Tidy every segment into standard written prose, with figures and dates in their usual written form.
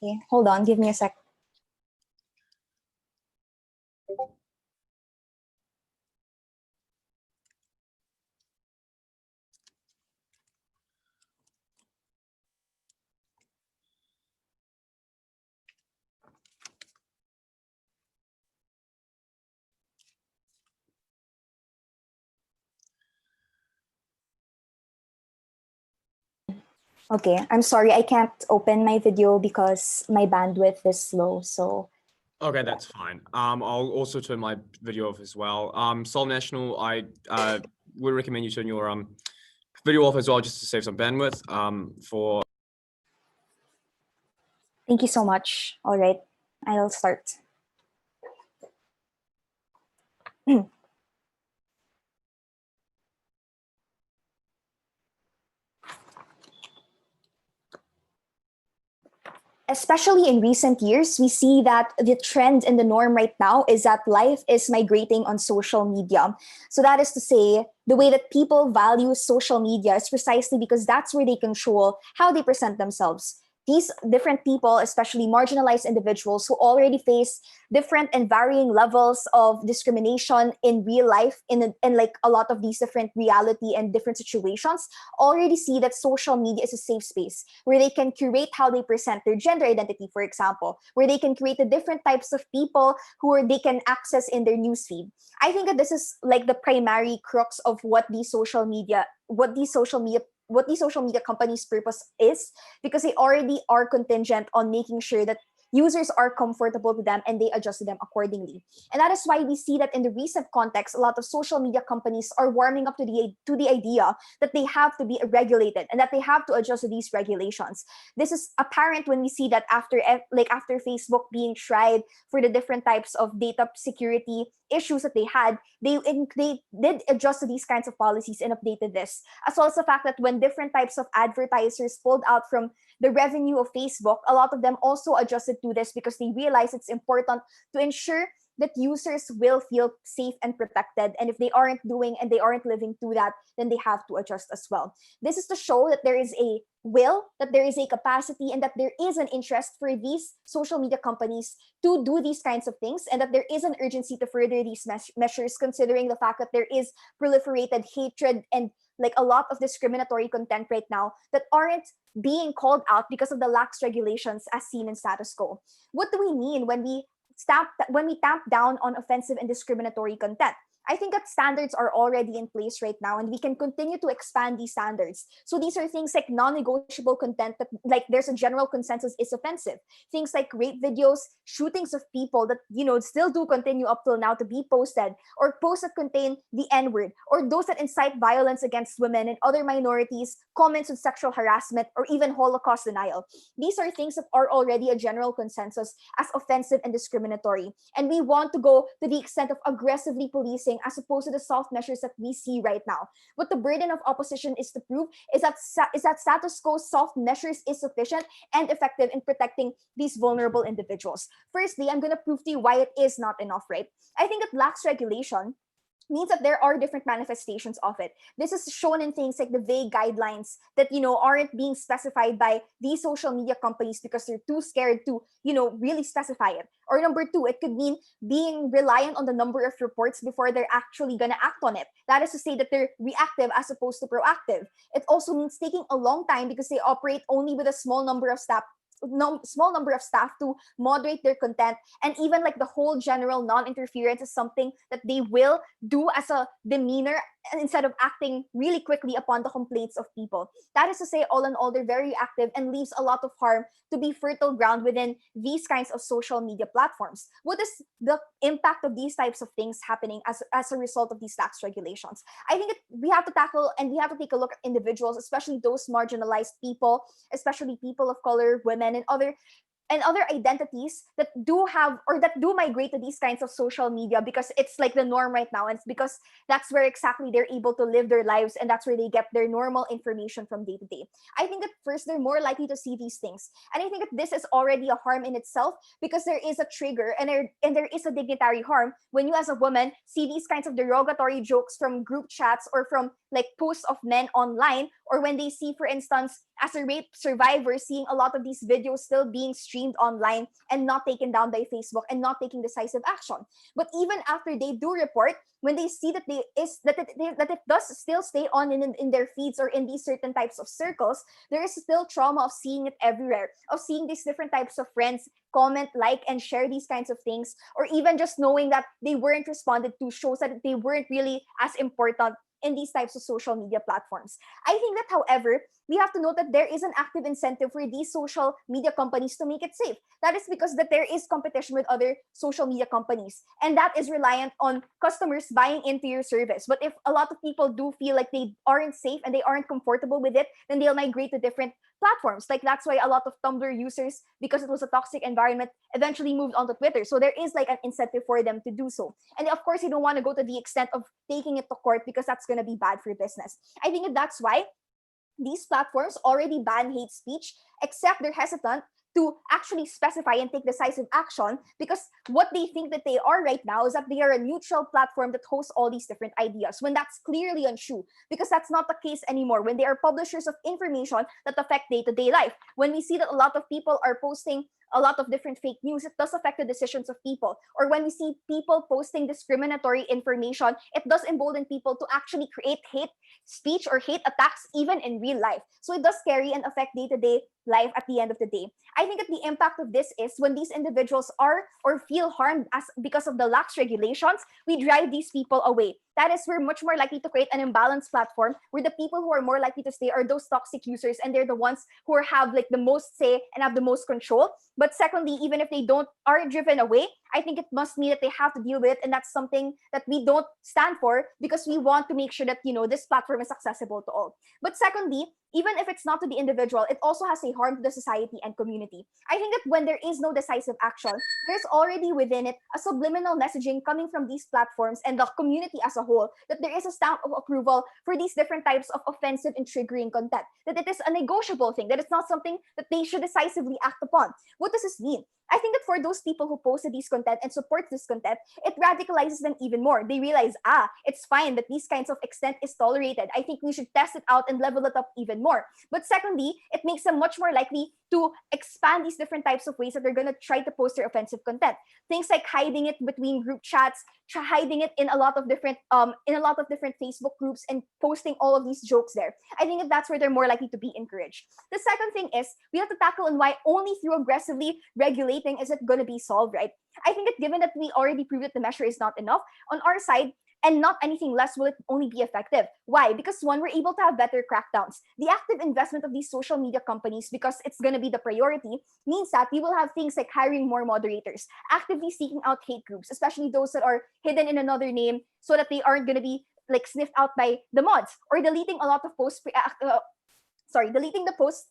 Okay, hold on, give me a sec. Okay, I'm sorry, I can't open my video because my bandwidth is slow, so. Okay, that's fine. I'll also turn my video off as well. Seoul National, I would recommend you turn your video off as well, just to save some bandwidth. For. Thank you so much. All right, I'll start. Especially in recent years, we see that the trend and the norm right now is that life is migrating on social media. So that is to say, the way that people value social media is precisely because that's where they control how they present themselves. These different people, especially marginalized individuals who already face different and varying levels of discrimination in real life, in like a lot of these different reality and different situations, already see that social media is a safe space where they can curate how they present their gender identity, for example, where they can create the different types of people they can access in their newsfeed. I think that this is like the primary crux of what these social media companies' purpose is, because they already are contingent on making sure that users are comfortable to them and they adjust to them accordingly. And that is why we see that in the recent context, a lot of social media companies are warming up to the idea that they have to be regulated and that they have to adjust to these regulations. This is apparent when we see that after Facebook being tried for the different types of data security issues that they had, they did adjust to these kinds of policies and updated this, as well as the fact that when different types of advertisers pulled out from the revenue of Facebook, a lot of them also adjusted to this because they realize it's important to ensure that users will feel safe and protected. And if they aren't doing and they aren't living to that, then they have to adjust as well. This is to show that there is a will, that there is a capacity, and that there is an interest for these social media companies to do these kinds of things, and that there is an urgency to further these measures, considering the fact that there is proliferated hatred and like a lot of discriminatory content right now that aren't being called out because of the lax regulations as seen in status quo. What do we mean when we tamp down on offensive and discriminatory content? I think that standards are already in place right now, and we can continue to expand these standards. So these are things like non-negotiable content that, like, there's a general consensus is offensive. Things like rape videos, shootings of people that, still do continue up till now to be posted, or posts that contain the N-word, or those that incite violence against women and other minorities, comments with sexual harassment, or even Holocaust denial. These are things that are already a general consensus as offensive and discriminatory. And we want to go to the extent of aggressively policing as opposed to the soft measures that we see right now. What the burden of opposition is to prove is that status quo soft measures is sufficient and effective in protecting these vulnerable individuals. Firstly, I'm going to prove to you why it is not enough, right? I think that lax regulation means that there are different manifestations of it. This is shown in things like the vague guidelines that, aren't being specified by these social media companies because they're too scared to, really specify it. Or number two, it could mean being reliant on the number of reports before they're actually going to act on it. That is to say that they're reactive as opposed to proactive. It also means taking a long time because they operate only with a small number of staff to moderate their content, and even like the whole general non-interference is something that they will do as a demeanor instead of acting really quickly upon the complaints of people. That is to say, all in all, they're very active and leaves a lot of harm to be fertile ground within these kinds of social media platforms. What is the impact of these types of things happening as a result of these tax regulations? I think we have to tackle and we have to take a look at individuals, especially those marginalized people, especially people of color, women, and other identities that do have or that do migrate to these kinds of social media because it's like the norm right now, and it's because that's where exactly they're able to live their lives, and that's where they get their normal information from day to day. I think that first, they're more likely to see these things, and I think that this is already a harm in itself because there is a trigger and there is a dignitary harm when you as a woman see these kinds of derogatory jokes from group chats or from like posts of men online, or when they see, for instance, as a rape survivor, seeing a lot of these videos still being streamed online and not taken down by Facebook and not taking decisive action. But even after they do report, when they see that that it does still stay on in their feeds or in these certain types of circles, there is still trauma of seeing it everywhere, of seeing these different types of friends comment, like, and share these kinds of things, or even just knowing that they weren't responded to shows that they weren't really as important in these types of social media platforms. I think that, however, we have to note that there is an active incentive for these social media companies to make it safe. That is because that there is competition with other social media companies, and that is reliant on customers buying into your service. But if a lot of people do feel like they aren't safe and they aren't comfortable with it, then they'll migrate to different platforms. Like, that's why a lot of Tumblr users, because it was a toxic environment, eventually moved onto Twitter. So there is like an incentive for them to do so. And of course, you don't want to go to the extent of taking it to court, because that's going to be bad for business. I think that's why these platforms already ban hate speech, except they're hesitant to actually specify and take decisive action, because what they think that they are right now is that they are a neutral platform that hosts all these different ideas, when that's clearly untrue, because that's not the case anymore. When they are publishers of information that affect day-to-day life, when we see that a lot of people are posting a lot of different fake news, it does affect the decisions of people. Or when we see people posting discriminatory information, it does embolden people to actually create hate speech or hate attacks even in real life. So it does carry and affect day-to-day life at the end of the day. I think that the impact of this is when these individuals are or feel harmed as because of the lax regulations, we drive these people away. That is, we're much more likely to create an imbalanced platform where the people who are more likely to stay are those toxic users, and they're the ones who have like the most say and have the most control. But secondly, even if they don't are driven away, I think it must mean that they have to deal with it, and that's something that we don't stand for, because we want to make sure that this platform is accessible to all. But secondly, even if it's not to the individual, it also has a harm to the society and community. I think that when there is no decisive action, there's already within it a subliminal messaging coming from these platforms and the community as a whole, that there is a stamp of approval for these different types of offensive and triggering content, that it is a negotiable thing, that it's not something that they should decisively act upon. What does this mean? I think that for those people who posted this content and supports this content, it radicalizes them even more. They realize, it's fine that these kinds of extent is tolerated. I think we should test it out and level it up even more. But secondly, it makes them much more likely to expand these different types of ways that they're going to try to post their offensive content. Things like hiding it between group chats, hiding it in a lot of different Facebook groups, and posting all of these jokes there. I think that that's where they're more likely to be encouraged. The second thing is we have to tackle on why only through aggressively regulating is it going to be solved, right? I think that given that we already proved that the measure is not enough on our side, and not anything less will it only be effective. Why? Because one, we're able to have better crackdowns. The active investment of these social media companies, because it's going to be the priority, means that we will have things like hiring more moderators, actively seeking out hate groups, especially those that are hidden in another name, so that they aren't going to be like sniffed out by the mods, or deleting a lot of posts deleting the post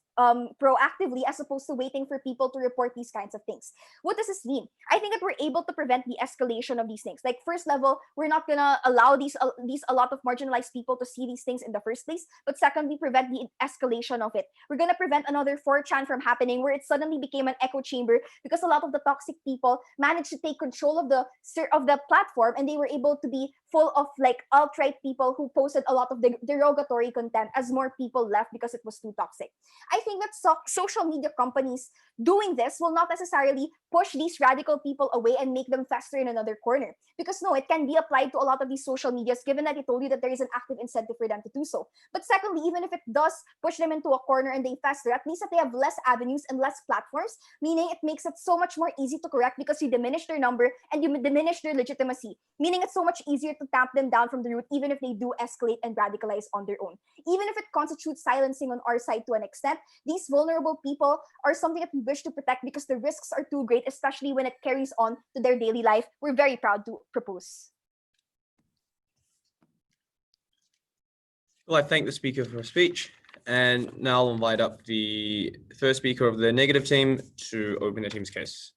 proactively, as opposed to waiting for people to report these kinds of things. What does this mean? I think that we're able to prevent the escalation of these things. Like, first level, we're not gonna allow these a lot of marginalized people to see these things in the first place. But secondly, prevent the escalation of it. We're gonna prevent another 4chan from happening, where it suddenly became an echo chamber, because a lot of the toxic people managed to take control of the platform, and they were able to be full of like alt-right people who posted a lot of derogatory content, as more people left because it was too toxic. I think that social media companies doing this will not necessarily push these radical people away and make them fester in another corner. Because no, it can be applied to a lot of these social medias, given that I told you that there is an active incentive for them to do so. But secondly, even if it does push them into a corner and they fester, at least that they have less avenues and less platforms, meaning it makes it so much more easy to correct, because you diminish their number and you diminish their legitimacy, meaning it's so much easier to tamp them down from the root, even if they do escalate and radicalize on their own. Even if it constitutes silencing on our side to an extent, these vulnerable people are something that we wish to protect, because the risks are too great, especially when it carries on to their daily life. We're very proud to propose. Well, I thank the speaker for her speech, and now I'll invite up the first speaker of the negative team to open the team's case.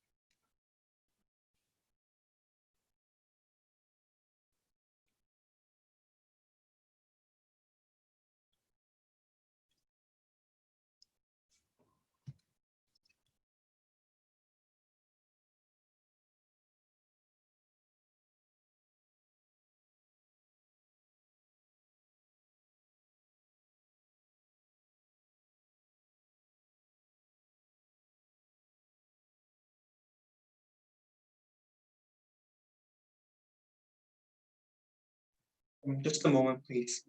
Just a moment, please.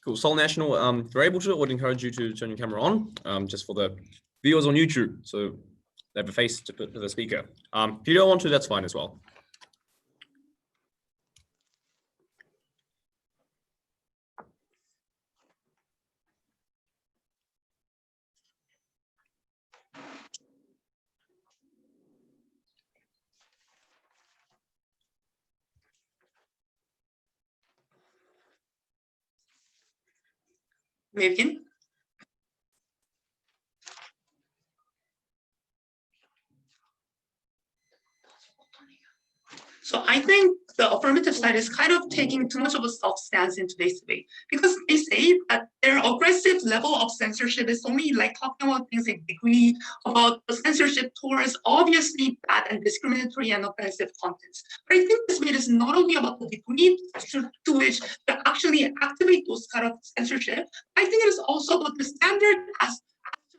Cool. Seoul National, if you're able to, I would encourage you to turn your camera on, just for the viewers on YouTube, so they have a face to put to the speaker. If you don't want to, that's fine as well. May I begin? So I think the affirmative side is kind of taking too much of a soft stance in today's debate, because they say that their aggressive level of censorship is only like talking about things like degree, about the censorship towards obviously bad and discriminatory and offensive contents. But I think this debate is not only about the degree to which they actually activate those kind of censorship. I think it is also about the standard as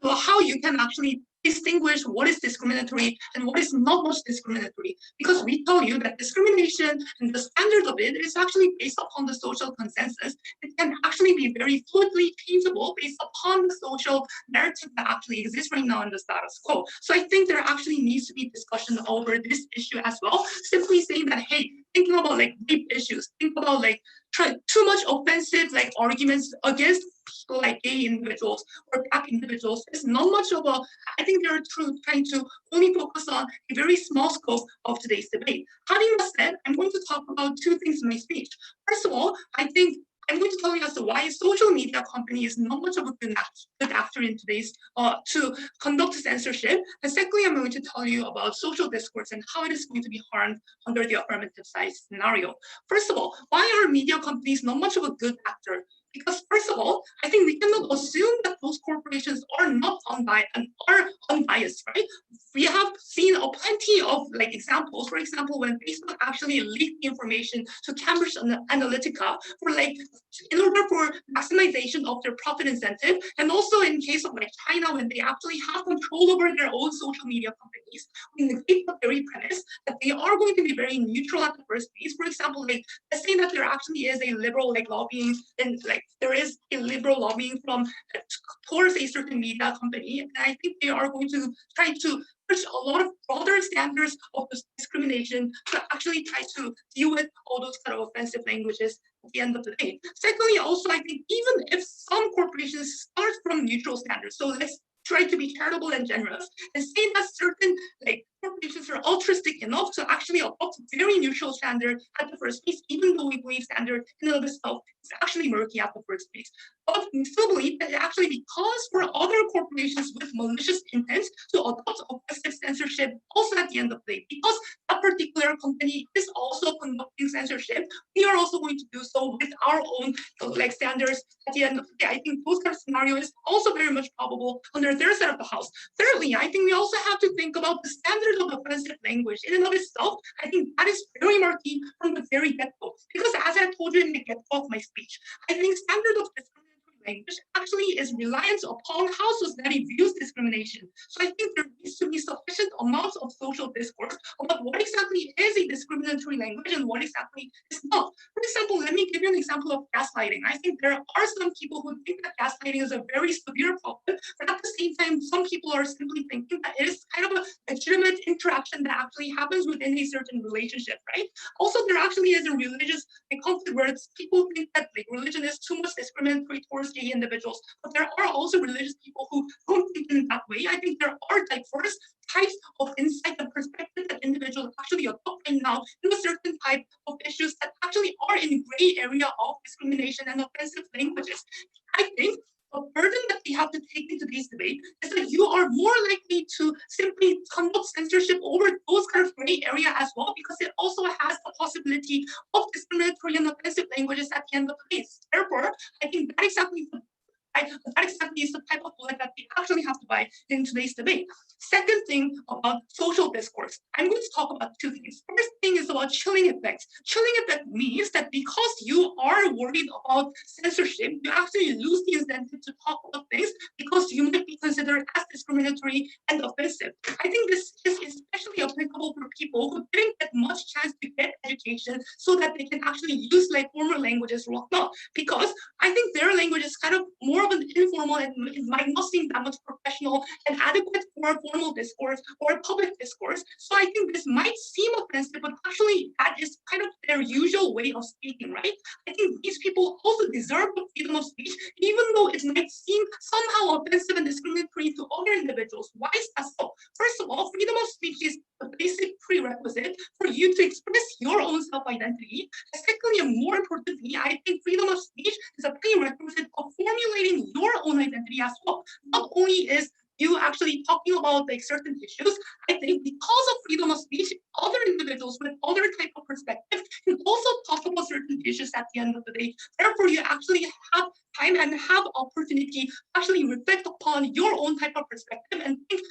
to how you can actually distinguish what is discriminatory and what is not much discriminatory, because we tell you that discrimination and the standard of it is actually based upon the social consensus. It can actually be very fluidly changeable based upon the social narrative that actually exists right now in the status quo. So I think there actually needs to be discussion over this issue as well, simply saying that, hey, thinking about like rape issues, think about like too much offensive like arguments against people like gay individuals or black individuals is not much of a, I think they're trying to only focus on a very small scope of today's debate. Having that said, I'm going to talk about two things in my speech. First of all, I think I'm going to tell you as to why a social media company is not much of a good actor in today's to conduct censorship. And secondly, I'm going to tell you about social discourse and how it is going to be harmed under the affirmative side scenario. First of all, why are media companies not much of a good actor? Because first of all, I think we cannot assume that those corporations are not unbiased, right? We have seen plenty of like examples. For example, when Facebook actually leaked information to Cambridge Analytica for like in order for maximization of their profit incentive, and also in case of like China when they actually have control over their own social media companies, we negate the very premise that they are going to be very neutral at the first place. For example, like let's say that there actually is a liberal like lobbying and like there is a liberal lobbying from towards a certain media company, and I think they are going to try to push a lot of broader standards of discrimination to actually try to deal with all those kind of offensive languages at the end of the day. Secondly, also I think even if some corporations start from neutral standards, so let's try to be charitable and generous and say that certain like corporations are altruistic enough to actually adopt very neutral standard at the first place, even though we believe standard in and of itself is actually murky at the first place. But we still believe that actually because for other corporations with malicious intent to adopt oppressive censorship also at the end of the day, because that particular company is also conducting censorship, we are also going to do so with our own like standards at the end of the day. I think those kind of scenario is also very much probable under their side of the house. Thirdly, I think we also have to think about the standards of offensive language in and of itself. I think that is very murky from the very get-go, because as I told you in the get-go of my speech, I think standard of discriminatory language actually is reliant upon how society views discrimination. So I think there needs to be sufficient amounts of social discourse about what exactly is a discriminatory language and what exactly is not. For example, let me give you an example of gaslighting. I think there are some people who think that gaslighting is a very severe problem, but at the same time, some people are simply thinking that it is kind of a legitimate interaction that actually happens within a certain relationship, right? Also, there actually is a religious conflict where people think that like religion is too much discriminatory towards gay individuals, but there are also religious people who don't think in that way. I think there are diverse types of insight and perspective that individuals actually adopt right now in a certain type of issues that actually are in gray area of discrimination and offensive languages. I think the burden that we have to take into this debate is that you are more likely to simply conduct censorship over those kind of gray area as well, because it also has the possibility of discriminatory and offensive languages at the end of the day. Therefore, I think that exactly right? That exactly is the type of bullet that we actually have to buy in today's debate. Second thing about social discourse, I'm going to talk about two things. First thing is about chilling effects. Chilling effect means that because you are worried about censorship, you actually lose the incentive to talk about things because you might be considered as discriminatory and offensive. I think this is especially applicable for people who didn't get much chance to get education so that they can actually use like formal languages or whatnot, because I think their language is kind of more of an informal and it might not seem that much professional and adequate for formal discourse or public discourse. So I think this might seem offensive, but actually that is kind of their usual way of speaking, right? I think these people also deserve the freedom of speech, even though it might seem somehow offensive and discriminatory to other individuals. Why is that so? First of all, freedom of speech is a basic prerequisite for you to express your own self-identity. And secondly, and more importantly, I think freedom of speech is a prerequisite of formulating your own identity as well. Not only is you actually talking about like certain issues, I think because of freedom of speech, other individuals with other type of perspective can also talk about certain issues at the end of the day. Therefore, you actually have time and have opportunity to actually reflect upon your own type of perspective and think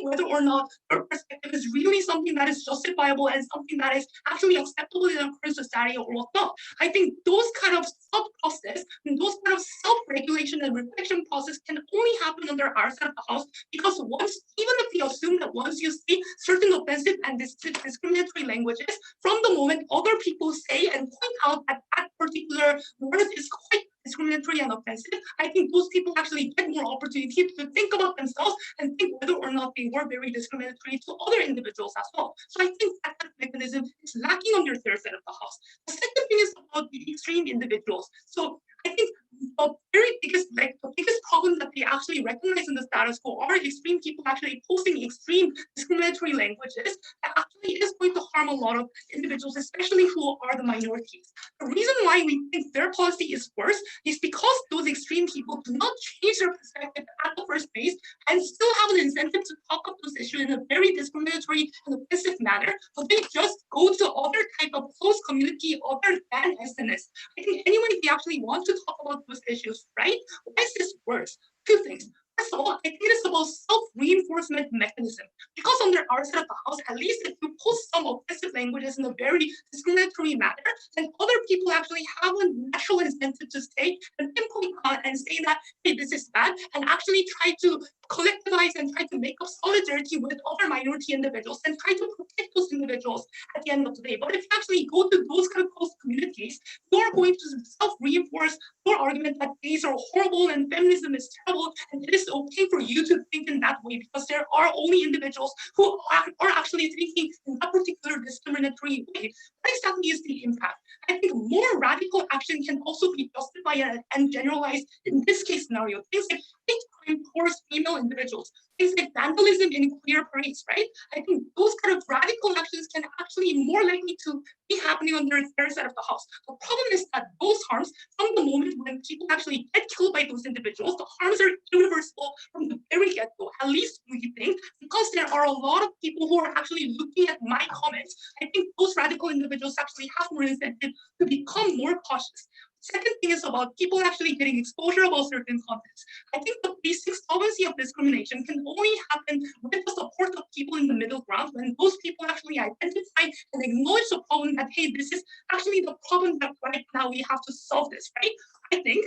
whether or not your perspective is really something that is justifiable and something that is actually acceptable in our current society or whatnot. I think those kind of thought process and those kind of self-regulation and reflection process can only happen under our side of the house, because once, even if we assume that once you see certain offensive and discriminatory languages, from the moment other people say and point out that that particular word is quite discriminatory and offensive, I think those people actually get more opportunity to think about themselves and think whether or not they were very discriminatory to other individuals as well. So I think that mechanism is lacking on their third side of the house. The second thing is about the extreme individuals. So I think the biggest problem that they actually recognize in the status quo are extreme people actually posting extreme discriminatory languages that actually is going to harm a lot of individuals, especially who are the minorities. The reason why we think their policy is worse is because those extreme people do not change their perspective at the first place and still have an incentive to talk about those issues in a very discriminatory and offensive manner, but they just go to other type of close community other than SNS. I think anyone, if they actually want to talk about those issues, right? Why is this worse? Two things. First of all, I think it's about self-reinforcement mechanism. Because under our side of the house, at least if you post some offensive languages in a very discriminatory manner, then other people actually have a natural incentive to stay and pinpoint and say that, hey, this is bad, and actually try to collectivize and try to make up solidarity with other minority individuals and try to protect those individuals at the end of the day. But if you actually go to those kind of close communities, you are going to self-reinforce your argument that gays are horrible and feminism is terrible, and it is okay for you to think in that way because there are only individuals who are actually thinking in that particular discriminatory way. What exactly is the impact? I think more radical action can also be justified and generalized in this case scenario. Things like hate crime towards female individuals, things like vandalism in queer parades, right? I think those kind of radical actions can actually more likely to be happening on their side of the house. The problem is that those harms, from the moment when people actually get killed by those individuals, the harms are irreversible from the very get-go, at least we think, because there are a lot of people who are actually looking at my comments. I think those radical individuals actually have more incentive to become more cautious. Second thing is about people actually getting exposure about certain contents. I think the basic solvency of discrimination can only happen with the support of people in the middle ground, when those people actually identify and acknowledge the problem that, hey, this is actually the problem that right now we have to solve this, right? I think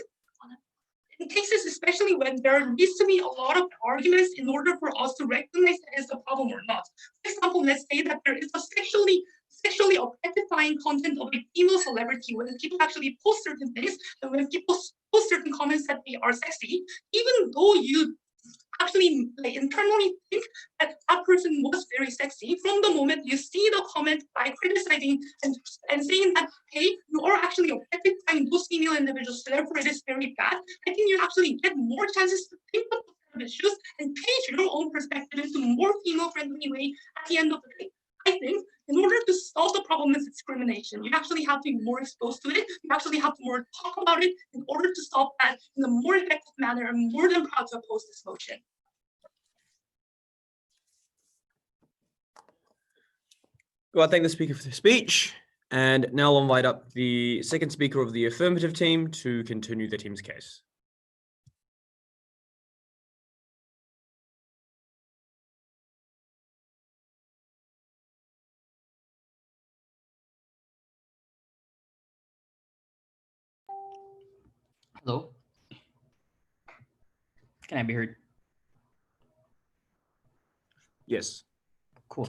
in cases, especially when there needs to be a lot of arguments in order for us to recognize that is a problem or not. For example, let's say that there is a sexually objectifying content of a female celebrity, when people actually post certain things and when people post certain comments that they are sexy, even though you actually like internally think that that person was very sexy, from the moment you see the comment by criticizing and saying that, hey, you are actually objectifying those female individuals, so therefore it is very bad, I think you actually get more chances to think of the issues and change your own perspective into a more female-friendly way at the end of the day. I think in order to solve the problem of discrimination, you actually have to be more exposed to it. You actually have to more talk about it in order to solve that in a more effective manner. I'm more than proud to oppose this motion. Well, I thank the speaker for the speech. And now I'll invite up the second speaker of the affirmative team to continue the team's case. Hello? Can I be heard? Yes. Cool.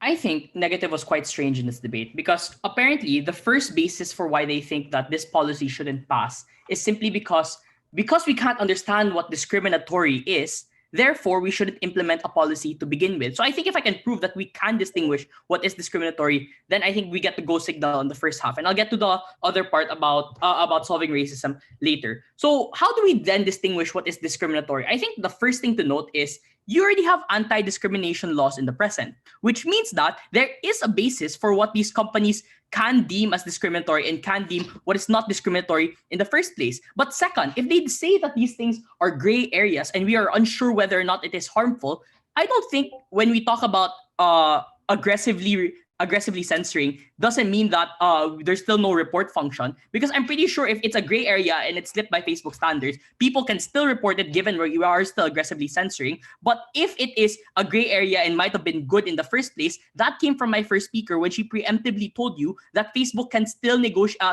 I think negative was quite strange in this debate because apparently the first basis for why they think that this policy shouldn't pass is simply because we can't understand what discriminatory is, therefore we shouldn't implement a policy to begin with. So I think if I can prove that we can distinguish what is discriminatory, then I think we get the go signal on the first half, and I'll get to the other part about solving racism later. So how do we then distinguish what is discriminatory? I think the first thing to note is you already have anti-discrimination laws in the present, which means that there is a basis for what these companies can deem as discriminatory and can deem what is not discriminatory in the first place. But second, if they say that these things are gray areas and we are unsure whether or not it is harmful, I don't think when we talk about aggressively censoring doesn't mean that there's still no report function, because I'm pretty sure if it's a gray area and it's lit by Facebook standards, people can still report it given where you are still aggressively censoring. But if it is a gray area and might have been good in the first place, that came from my first speaker when she preemptively told you that Facebook can still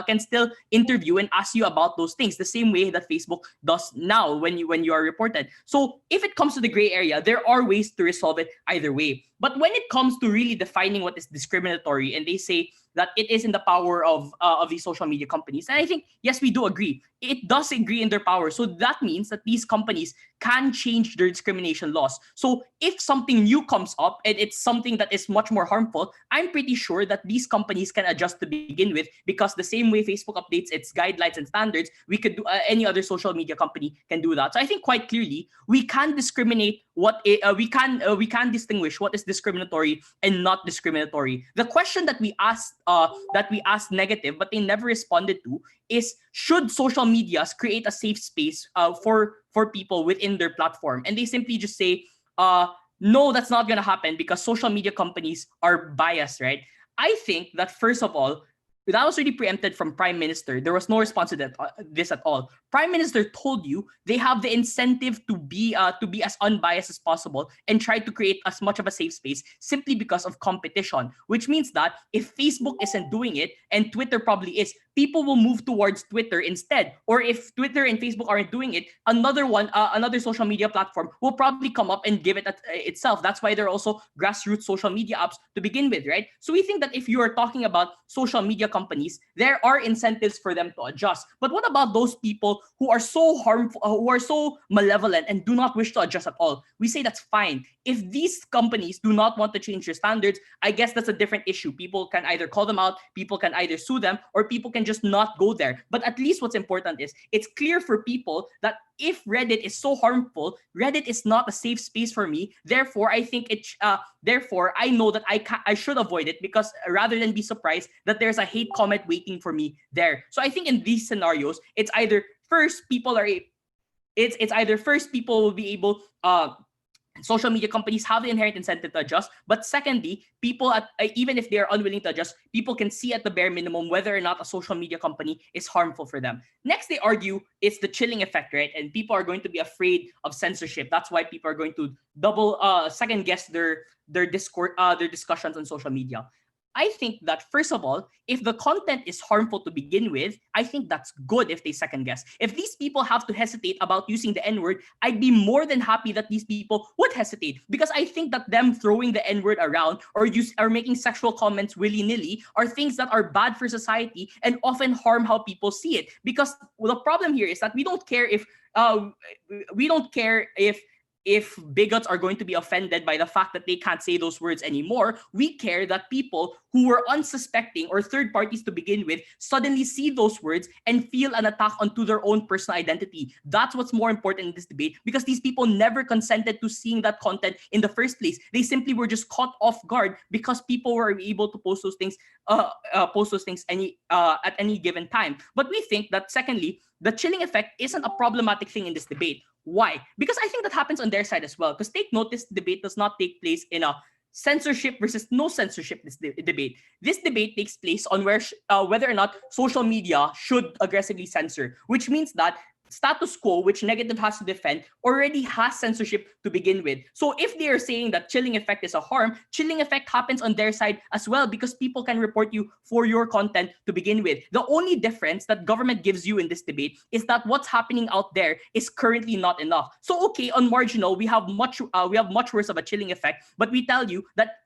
can still interview and ask you about those things the same way that Facebook does now when you are reported. So if it comes to the gray area, there are ways to resolve it either way. But when it comes to really defining what is discriminatory, and they say that it is in the power of these social media companies, and I think yes, we do agree. It does agree in their power. So that means that these companies can change their discrimination laws. So if something new comes up and it's something that is much more harmful, I'm pretty sure that these companies can adjust to begin with, because the same way Facebook updates its guidelines and standards, we could do any other social media company can do that. So I think quite clearly we can discriminate we can distinguish what is discriminatory and not discriminatory. The question that we asked negative, but they never responded to, is should social medias create a safe space for people within their platform? And they simply just say, no, that's not going to happen because social media companies are biased, right? I think that first of all, that was already preempted from Prime Minister. There was no response to this at all. Prime Minister told you they have the incentive to be as unbiased as possible and try to create as much of a safe space simply because of competition. Which means that if Facebook isn't doing it and Twitter probably is, people will move towards Twitter instead. Or if Twitter and Facebook aren't doing it, another social media platform will probably come up and give it itself. That's why there are also grassroots social media apps to begin with, right? So we think that if you are talking about social media companies, there are incentives for them to adjust. But what about those people who are so harmful, who are so malevolent and do not wish to adjust at all? We say that's fine. If these companies do not want to change their standards, I guess that's a different issue. People can either call them out, people can either sue them, or people can just not go there. But at least what's important is it's clear for people that if Reddit is so harmful, Reddit is not a safe space for me. Therefore, I think therefore I know that I should avoid it, because rather than be surprised that there's a hate comment waiting for me there. So I think in these scenarios, it's either first people will be able social media companies have the inherent incentive to adjust, but secondly, people even if they are unwilling to adjust, people can see at the bare minimum whether or not a social media company is harmful for them. Next, they argue it's the chilling effect, right? And people are going to be afraid of censorship. That's why people are going to second guess their discussions on social media. I think that first of all, if the content is harmful to begin with, I think that's good if they second guess. If these people have to hesitate about using the N-word, I'd be more than happy that these people would hesitate, because I think that them throwing the N-word around or making sexual comments willy-nilly are things that are bad for society and often harm how people see it. Because the problem here is that we don't care if bigots are going to be offended by the fact that they can't say those words anymore. We care that people who were unsuspecting or third parties to begin with suddenly see those words and feel an attack onto their own personal identity. That's what's more important in this debate, because these people never consented to seeing that content in the first place. They simply were just caught off guard because people were able to post those things at any given time. But we think that secondly, the chilling effect isn't a problematic thing in this debate. Why? Because I think that happens on their side as well. Because take note, this debate does not take place in a censorship versus no censorship debate. This debate takes place on whether or not social media should aggressively censor, which means that status quo, which negative has to defend, already has censorship to begin with. So if they are saying that chilling effect is a harm, chilling effect happens on their side as well, because people can report you for your content to begin with. The only difference that government gives you in this debate is that what's happening out there is currently not enough. So okay, on marginal, we have much worse of a chilling effect, but we tell you that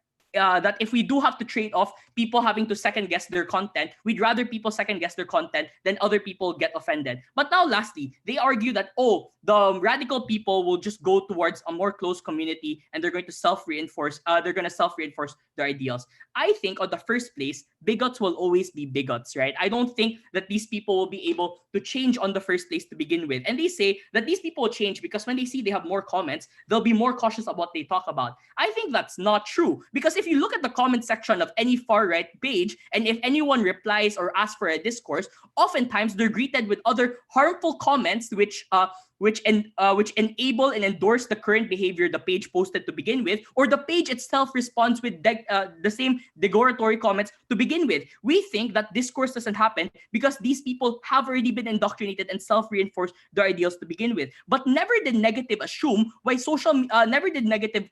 if we do have to trade off people having to second guess their content, we'd rather people second guess their content than other people get offended. But now, lastly, they argue that, oh, the radical people will just go towards a more close community and they're going to self-reinforce. They're going to self-reinforce their ideals. I think, on the first place, bigots will always be bigots, right? I don't think that these people will be able to change on the first place to begin with. And they say that these people will change because when they see they have more comments, they'll be more cautious of what they talk about. I think that's not true, because if you look at the comment section of any far-right page, and if anyone replies or asks for a discourse, oftentimes they're greeted with other harmful comments which enable and endorse the current behavior the page posted to begin with, or the page itself responds with the same derogatory comments to begin with. We think that discourse doesn't happen because these people have already been indoctrinated and self-reinforced their ideals to begin with. But never did negative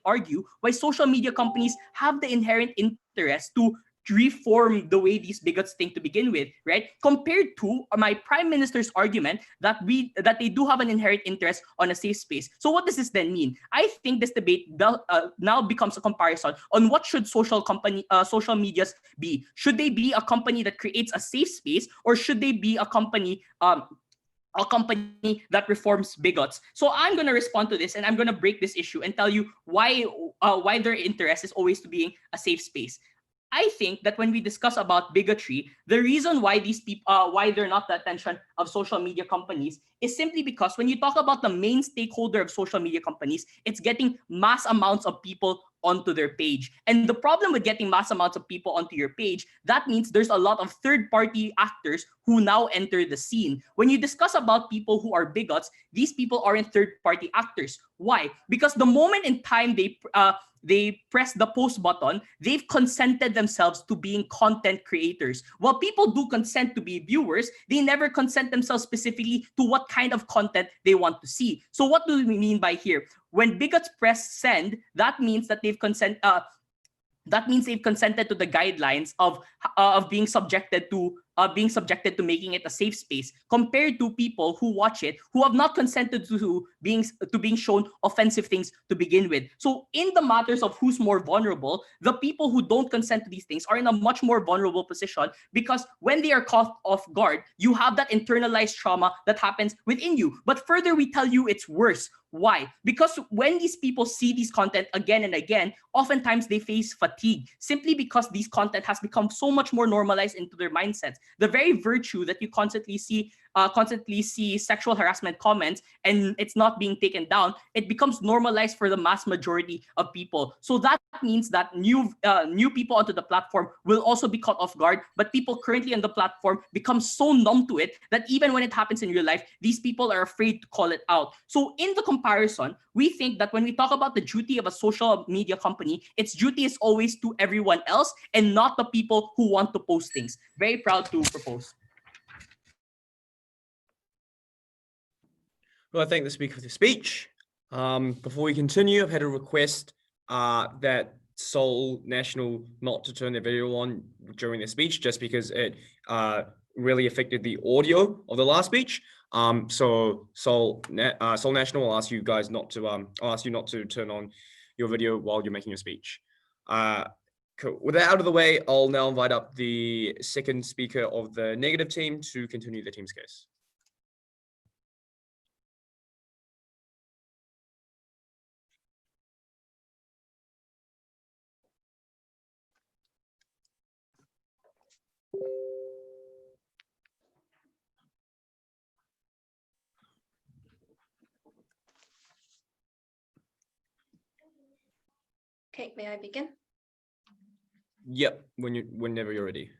argue why social media companies have the inherent interest to reform the way these bigots think to begin with, right? Compared to my prime minister's argument that they do have an inherent interest on a safe space. So what does this then mean? I think this debate now becomes a comparison on what should social medias be. Should they be a company that creates a safe space, or should they be a company that reforms bigots? So I'm going to respond to this, and I'm going to break this issue and tell you why their interest is always to being a safe space. I think that when we discuss about bigotry, the reason why these people, why they're not the attention of social media companies, is simply because when you talk about the main stakeholder of social media companies, it's getting mass amounts of people onto their page. And the problem with getting mass amounts of people onto your page, that means there's a lot of third-party actors who now enter the scene. When you discuss about people who are bigots, these people aren't third-party actors. Why? Because the moment in time they press the post button, they've consented themselves to being content creators. While people do consent to be viewers, they never consent themselves specifically to what kind of content they want to see. So what do we mean by here? When bigots press send, that means that they've consented to the guidelines of being subjected to making it a safe space, compared to people who watch it who have not consented to being shown offensive things to begin with. So in the matters of who's more vulnerable, the people who don't consent to these things are in a much more vulnerable position, because when they are caught off guard, you have that internalized trauma that happens within you. But further, we tell you it's worse. Why? Because when these people see these content again and again, oftentimes they face fatigue, simply because these content has become so much more normalized into their mindsets. The very virtue that you constantly see sexual harassment comments and it's not being taken down, it becomes normalized for the mass majority of people. So that means that new people onto the platform will also be caught off guard, but people currently on the platform become so numb to it that even when it happens in real life, these people are afraid to call it out. So in the comparison, we think that when we talk about the duty of a social media company, its duty is always to everyone else and not the people who want to post things. Very proud to propose. Well, I thank the speaker for the speech. Before we continue, I've had a request that Seoul National not to turn their video on during their speech, just because it really affected the audio of the last speech. So Seoul National will ask you guys not to I'll ask you not to turn on your video while you're making your speech. Cool. With that out of the way, I'll now invite up the second speaker of the negative team to continue the team's case. Okay, may I begin? Yep, whenever you're ready.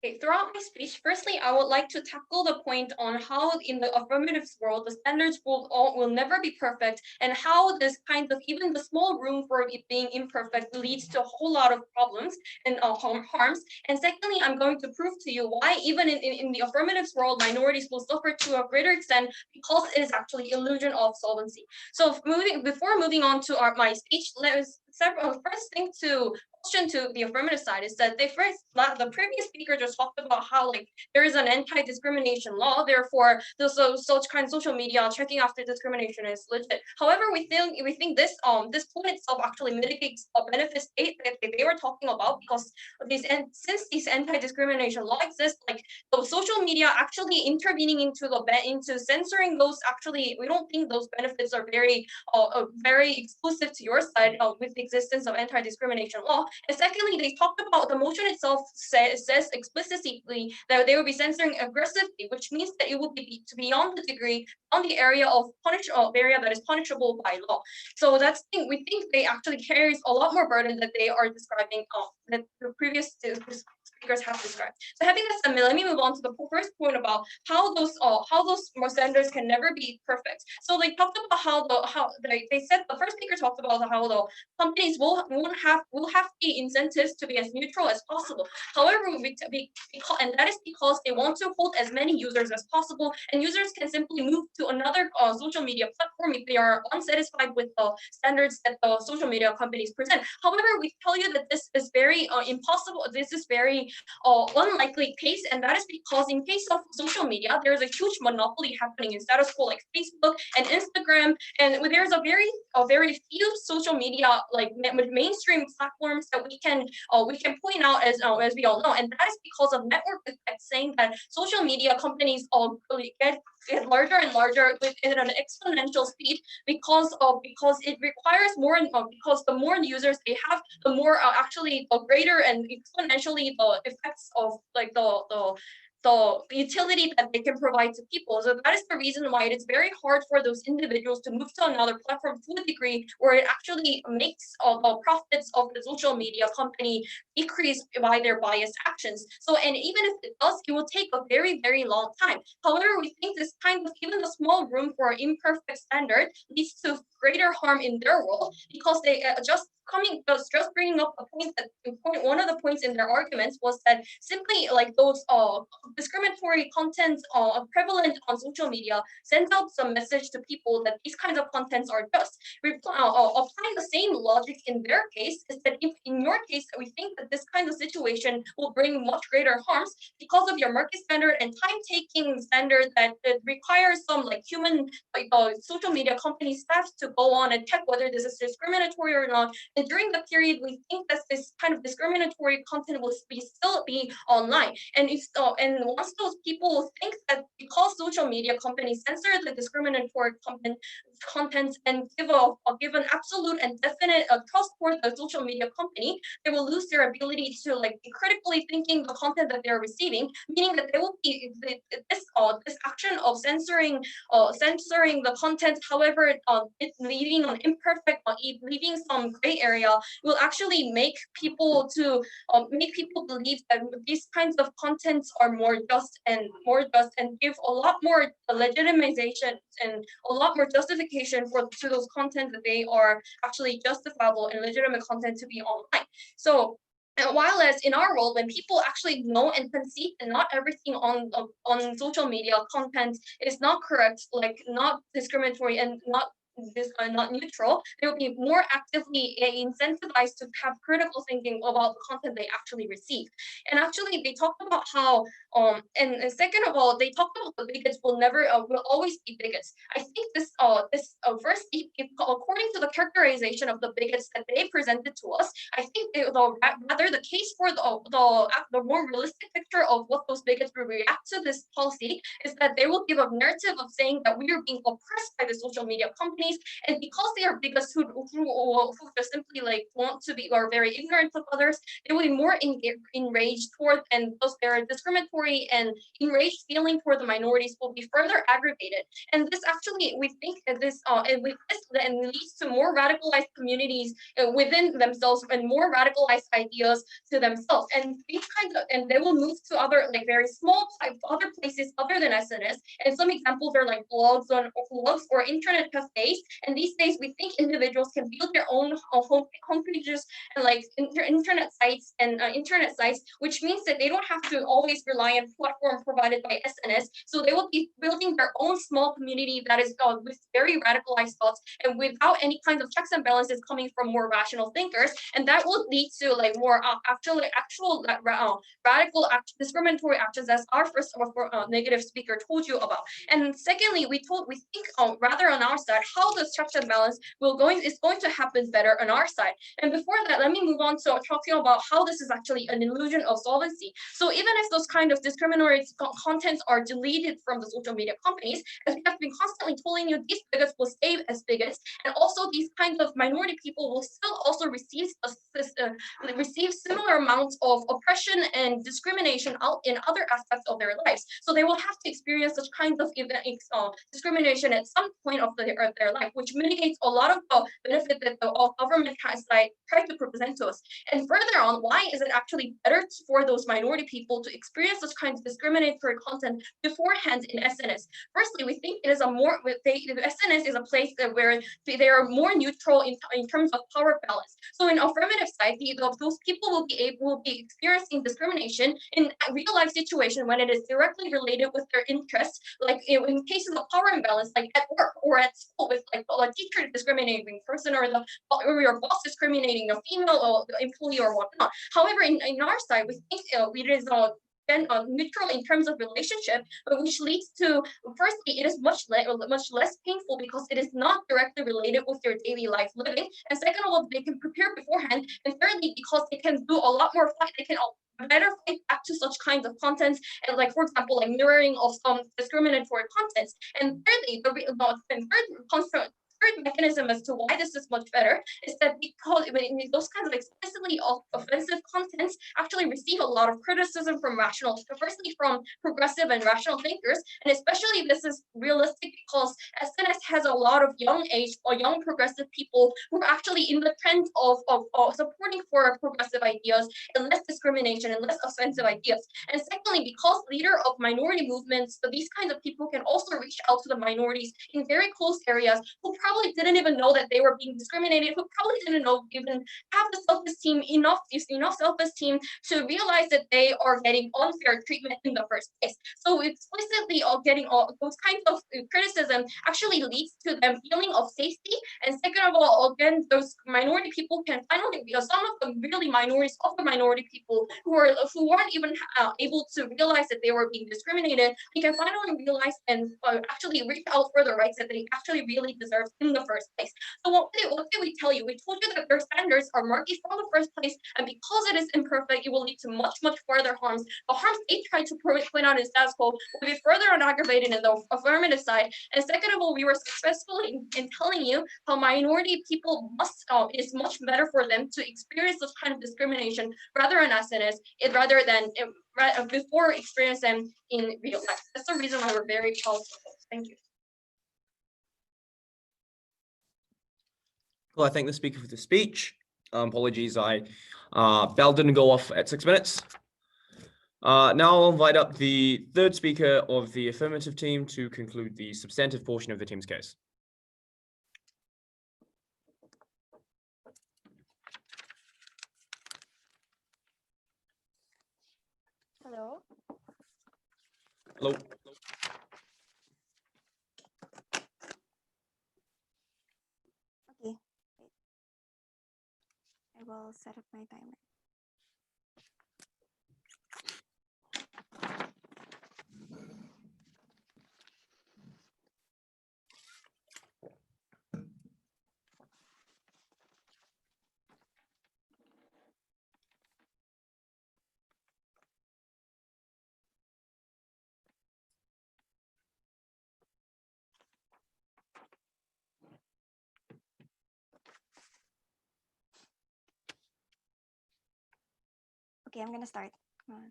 Okay, throughout my speech, firstly, I would like to tackle the point on how in the affirmatives world, the standards will never be perfect, and how this kind of, even the small room for it being imperfect leads to a whole lot of problems and harms. And secondly, I'm going to prove to you why even in the affirmatives world, minorities will suffer to a greater extent because it is actually illusion of solvency. So before moving on to my speech, first thing to question to the affirmative side is that the previous speaker just talked about how like there is an anti-discrimination law, therefore such kind of social media checking after discrimination is legit. However, we think this point itself actually mitigates the benefit state that they were talking about, because since this anti-discrimination law exists, like the social media actually intervening into censoring those, actually we don't think those benefits are very exclusive to your side with the existence of anti-discrimination law. And secondly, they talked about the motion itself says explicitly that they will be censoring aggressively, which means that it will be to beyond the degree on the area of area that is punishable by law. So that's the thing. We think they actually carries a lot more burden that they are describing that the previous speakers have described. So having this said, let me move on to the first point about how those standards can never be perfect. So they talked about they said, the first speaker talked about how the companies will have the incentives to be as neutral as possible. However, and that is because they want to hold as many users as possible, and users can simply move to another social media platform if they are unsatisfied with the standards that the social media companies present. However, we tell you that this is very impossible. This is very unlikely case, and that is because in case of social media, there is a huge monopoly happening in status quo like Facebook and Instagram, and there's a very few social media like mainstream platforms that we can point out as we all know, and that is because of network effects, saying that social media companies really get larger and larger at an exponential speed because it requires more, and because the more users they have, the more actually the greater and exponentially the effects of like the utility that they can provide to people. So that is the reason why it is very hard for those individuals to move to another platform to a degree where it actually makes the profits of the social media company decrease by their biased actions. So, and even if it does, it will take a very, very long time. However, we think this kind of, even the small room for imperfect standard leads to greater harm in their world, because they just bringing up a point that one of the points in their arguments was that simply like those discriminatory content prevalent on social media sends out some message to people that these kinds of contents are just. Applying the same logic in their case is that if in your case we think that this kind of situation will bring much greater harms because of your market standard and time-taking standard that requires some like human social media company staff to go on and check whether this is discriminatory or not. And during the period, we think that this kind of discriminatory content will still be online. And once those people think that because social media companies censor the discriminatory content and give an absolute and definite trust toward the social media company, they will lose their ability to like be critically thinking the content that they're receiving, meaning that they will be this action of censoring the content, however it's leaving an imperfect leaving some gray area, will actually make people believe that these kinds of contents are more just and give a lot more legitimization and a lot more justification to those content that they are actually justifiable and legitimate content to be online. So while as in our world, when people actually know and concede that not everything on social media content is not correct, like not discriminatory and not neutral, they will be more actively incentivized to have critical thinking about the content they actually receive. And actually, they talked about how and second of all, they talked about the bigots will always be bigots. I think this first, according to the characterization of the bigots that they presented to us, I think rather the case for the more realistic picture of what those bigots will react to this policy is that they will give a narrative of saying that we are being oppressed by the social media companies, companies, and because they are bigots who just simply like want to be or very ignorant of others, they will be more enraged toward, and those their discriminatory and enraged feeling toward the minorities will be further aggravated. And this actually, we think that this and with this then leads to more radicalized communities within themselves and more radicalized ideas to themselves. And these kinds of, and they will move to other like very small type other places other than SNS. And some examples are like blogs or internet cafes. And these days, we think individuals can build their own home pages and like internet sites and which means that they don't have to always rely on platform provided by SNS. So they will be building their own small community that is with very radicalized thoughts and without any kinds of checks and balances coming from more rational thinkers. And that will lead to like more actual radical discriminatory actions, as our first negative speaker told you about. And secondly, we think rather on our side how the checks and balance is going to happen better on our side. And before that, let me move on to talking about how this is actually an illusion of solvency. So even if those kind of discriminatory contents are deleted from the social media companies, as we have been constantly telling you, these bigots will stay as bigots, and also these kinds of minority people will still also receive similar amounts of oppression and discrimination out in other aspects of their lives. So they will have to experience such kinds of discrimination at some point of their life, which mitigates a lot of the benefit that the government has tried to present to us. And further on, why is it actually better for those minority people to experience such kinds of discriminatory content beforehand in SNS? Firstly, we think it is SNS is a place where they are more neutral in terms of power balance. So in affirmative side, those people will be experiencing discrimination in a real life situation when it is directly related with their interests, like in cases of power imbalance, like at work or at school, with like a teacher discriminating person or your boss discriminating a female employee or whatnot. However, in our side, we think it is neutral in terms of relationship, but which leads to, firstly, it is much less painful because it is not directly related with your daily life living, and second of all, they can prepare beforehand, and thirdly, because they can do a lot more fight, they can better fight back to such kinds of contents, and like for example, like mirroring of some discriminatory contents. And thirdly, third mechanism as to why this is much better is that because those kinds of explicitly offensive contents actually receive a lot of criticism from firstly from progressive and rational thinkers, and especially this is realistic because SNS has a lot of young age or young progressive people who are actually in the trend of supporting for progressive ideas and less discrimination and less offensive ideas. And secondly, because leader of minority movements, these kinds of people can also reach out to the minorities in very close areas who probably didn't even know that they were being discriminated, who probably didn't know even have the self-esteem enough self-esteem to realize that they are getting unfair treatment in the first place. So explicitly getting all those kinds of criticism actually leads to them feeling of safety. And second of all, again, those minority people can finally, some of them really minorities of the minority people who weren't even able to realize that they were being discriminated, they can finally realize and actually reach out for the rights that they actually really deserve in the first place. So what did we tell you? We told you that their standards are murky from the first place, and because it is imperfect, it will lead to much further harms. The harms they tried to point out in status quo will be further aggravated in the affirmative side. And second of all, we were successful in telling you how minority people is much better for them to experience this kind of discrimination rather than rather than before experience them in real life. That's the reason why we're very proud of this. Thank you. Well, I thank the speaker for the speech. Apologies, bell didn't go off at 6 minutes. Now I'll invite up the third speaker of the affirmative team to conclude the substantive portion of the team's case. Hello. Hello. Okay. I will set up my timer. Okay, I'm gonna start. Come on.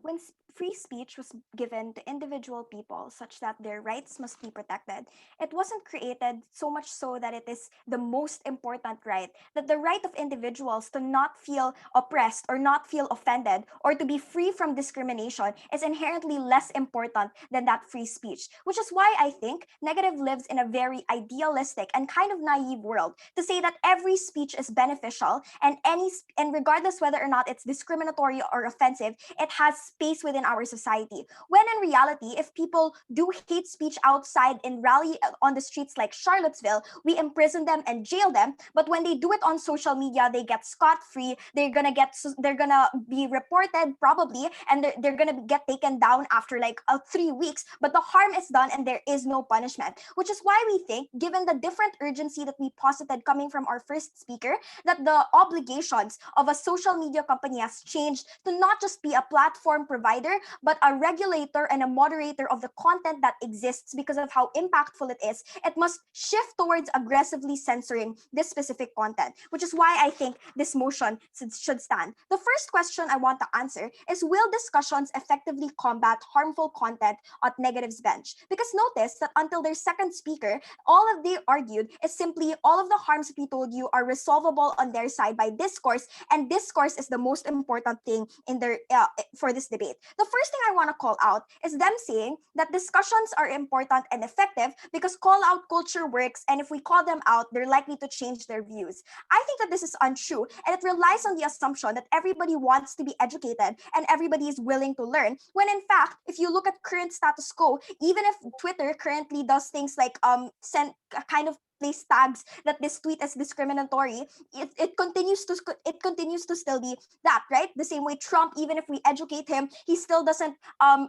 When free speech was given to individual people such that their rights must be protected, it wasn't created so much so that it is the most important right, that the right of individuals to not feel oppressed or not feel offended or to be free from discrimination is inherently less important than that free speech, which is why I think negative lives in a very idealistic and kind of naive world to say that every speech is beneficial and regardless whether or not it's discriminatory or offensive, it has space within our society. When in reality, if people do hate speech outside and rally on the streets like Charlottesville, we imprison them and jail them. But when they do it on social media, they get scot-free. They're gonna be reported probably, and they're gonna get taken down after like 3 weeks. But the harm is done, and there is no punishment. Which is why we think, given the different urgency that we posited coming from our first speaker, that the obligations of a social media company has changed to not just be a platform provider, but a regulator and a moderator of the content that exists because of how impactful it is. It must shift towards aggressively censoring this specific content, which is why I think this motion should stand. The first question I want to answer is, will discussions effectively combat harmful content at Negative's bench? Because notice that until their second speaker, all of they argued is simply all of the harms that we told you are resolvable on their side by discourse, and discourse is the most important thing in their for this debate. The first thing I want to call out is them saying that discussions are important and effective because call out culture works, and if we call them out, they're likely to change their views. I think that this is untrue, and it relies on the assumption that everybody wants to be educated and everybody is willing to learn, when in fact, if you look at current status quo, even if Twitter currently does things like send kind of place tags that this tweet is discriminatory, it continues to still be that, right? The same way Trump, even if we educate him, he still doesn't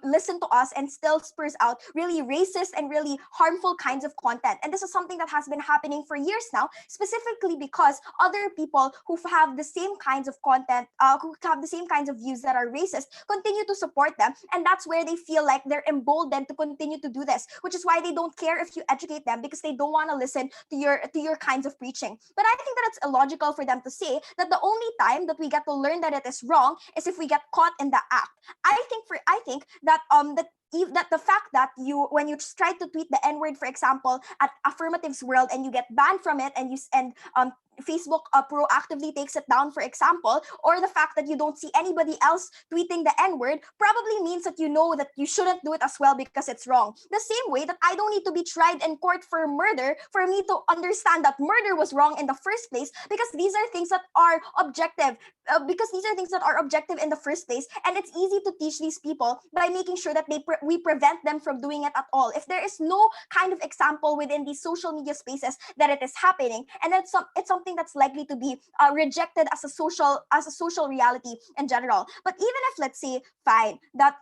listen to us and still spurs out really racist and really harmful kinds of content. And this is something that has been happening for years now, specifically because other people who have the same kinds of content, who have the same kinds of views that are racist, continue to support them, and that's where they feel like they're emboldened to continue to do this, which is why they don't care if you educate them, because they don't want to listen to your kinds of preaching. But I think that it's illogical for them to say that the only time that we get to learn that it is wrong is if we get caught in the act. I think that that the fact that when you try to tweet the N-word, for example, at Affirmative's World, and you get banned from it, and Facebook proactively takes it down, for example, or the fact that you don't see anybody else tweeting the N-word, probably means that you know that you shouldn't do it as well because it's wrong. The same way that I don't need to be tried in court for murder for me to understand that murder was wrong in the first place, because these are things that are objective, in the first place, and it's easy to teach these people by making sure that we prevent them from doing it at all. If there is no kind of example within these social media spaces that it is happening, and it's something that's likely to be rejected as a social reality in general. But even if, let's say, fine, that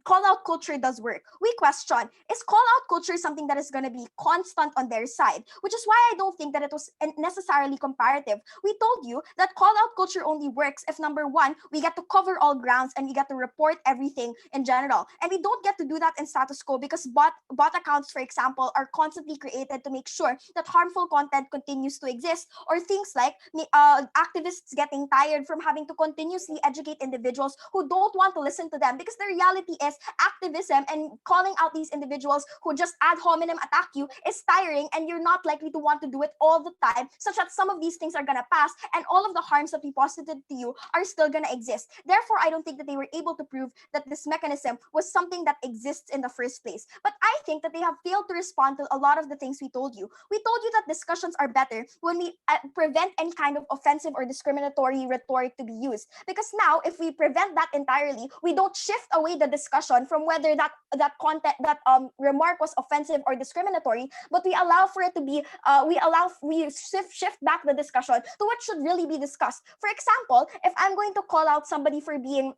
call out culture does work, we question, is call out culture something that is going to be constant on their side? Which is why I don't think that it was necessarily comparative. We told you that call out culture only works if, number one, we get to cover all grounds and we get to report everything in general, and we don't get to do that in status quo because bot accounts, for example, are constantly created to make sure that harmful content continues to exist, or things like activists getting tired from having to continuously educate individuals who don't want to listen to them, because the reality is activism and calling out these individuals who just ad hominem attack you is tiring, and you're not likely to want to do it all the time, such that some of these things are going to pass and all of the harms that we posited to you are still going to exist. Therefore, I don't think that they were able to prove that this mechanism was something that exists in the first place. But I think that they have failed to respond to a lot of the things we told you. We told you that discussions are better when we prevent any kind of offensive or discriminatory rhetoric to be used. Because now, if we prevent that entirely, we don't shift away the discussion from whether that remark was offensive or discriminatory, but we allow for it to be we shift back the discussion to what should really be discussed. For example, if I'm going to call out somebody for being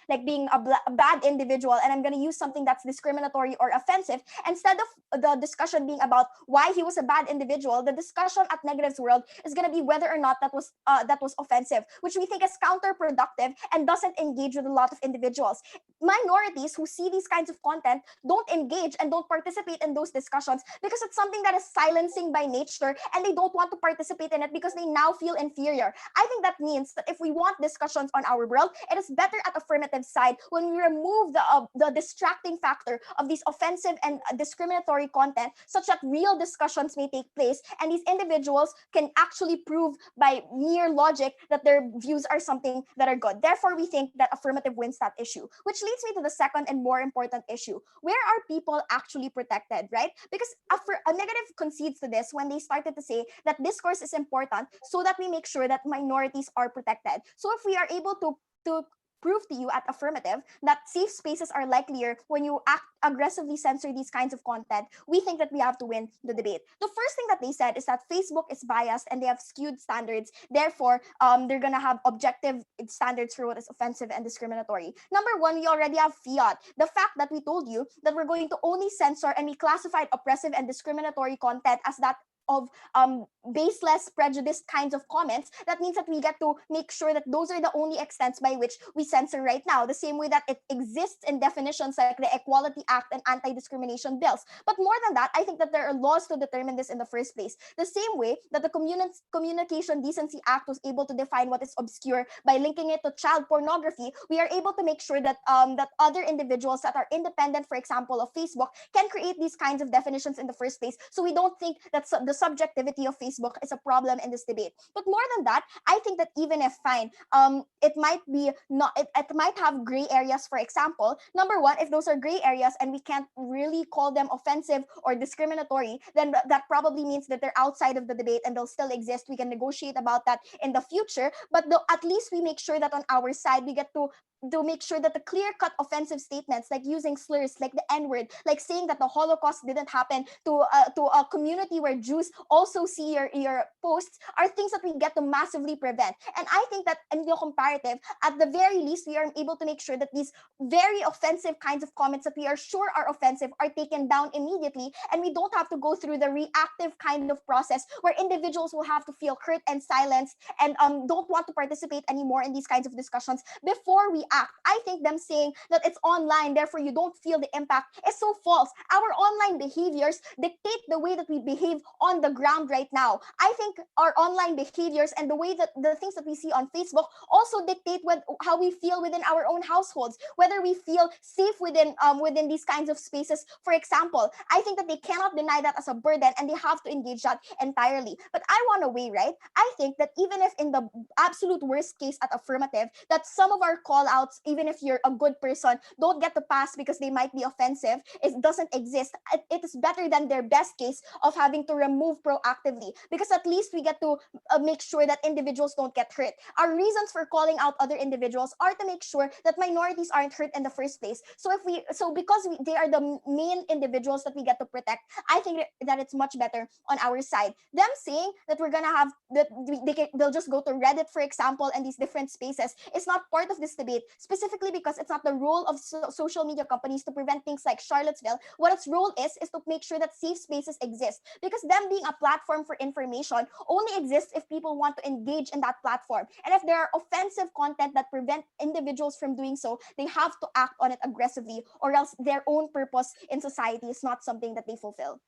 like being a bad individual, and I'm going to use something that's discriminatory or offensive, instead of the discussion being about why he was a bad individual, the discussion at Negatives World is going to be whether or not that was offensive, which we think is counterproductive and doesn't engage with a lot of individuals. Minorities who see these kinds of content don't engage and don't participate in those discussions because it's something that is silencing by nature, and they don't want to participate in it because they now feel inferior. I think that means that if we want discussions on our world, it is better at affirmative side when we remove the distracting factor of these offensive and discriminatory content, such that real discussions may take place and these individuals can actually prove by mere logic that their views are something that are good. Therefore, we think that affirmative wins that issue, which leads me to the second and more important issue. Where are people actually protected, right? Because a negative concedes to this when they started to say that discourse is important so that we make sure that minorities are protected. So if we are able to prove to you at affirmative that safe spaces are likelier when you aggressively censor these kinds of content, we think that we have to win the debate. The first thing that they said is that Facebook is biased and they have skewed standards. Therefore, they're going to have objective standards for what is offensive and discriminatory. Number one, we already have fiat. The fact that we told you that we're going to only censor, and we classified oppressive and discriminatory content as that of baseless, prejudiced kinds of comments, that means that we get to make sure that those are the only extents by which we censor right now, the same way that it exists in definitions like the Equality Act and anti-discrimination bills. But more than that, I think that there are laws to determine this in the first place. The same way that the Communication Decency Act was able to define what is obscure by linking it to child pornography, we are able to make sure that that other individuals that are independent, for example, of Facebook, can create these kinds of definitions in the first place. So we don't think that the subjectivity of Facebook is a problem in this debate. But more than that, I think that even if fine, it might be not, it might have gray areas. For example, number one, if those are gray areas and we can't really call them offensive or discriminatory, then that probably means that they're outside of the debate and they'll still exist. We can negotiate about that in the future, but at least we make sure that on our side we get to make sure that the clear-cut offensive statements, like using slurs like the N-word, like saying that the Holocaust didn't happen to a community where Jews also see your posts, are things that we get to massively prevent. And I think that in the comparative, at the very least, we are able to make sure that these very offensive kinds of comments that we are sure are offensive are taken down immediately, and we don't have to go through the reactive kind of process where individuals will have to feel hurt and silenced and don't want to participate anymore in these kinds of discussions before we act. I think them saying that it's online, therefore you don't feel the impact, is so false. Our online behaviors dictate the way that we behave on the ground right now. I think our online behaviors and the way that the things that we see on Facebook also dictate how we feel within our own households, whether we feel safe within these kinds of spaces. For example, I think that they cannot deny that as a burden and they have to engage that entirely. But I want to weigh, right? I think that even if in the absolute worst case at affirmative, that some of our call outs, even if you're a good person, don't get to pass because they might be offensive, it doesn't exist. It is better than their best case of having to remove proactively, because at least we get to make sure that individuals don't get hurt. Our reasons for calling out other individuals are to make sure that minorities aren't hurt in the first place. So because they are the main individuals that we get to protect, I think that it's much better on our side. Them saying that we're gonna have that they'll just go to Reddit, for example, and these different spaces is not part of this debate, specifically because it's not the role of social media companies to prevent things like Charlottesville. What its role is to make sure that safe spaces exist, because them being a platform for information only exists if people want to engage in that platform. And if there are offensive content that prevent individuals from doing so, they have to act on it aggressively, or else their own purpose in society is not something that they fulfill.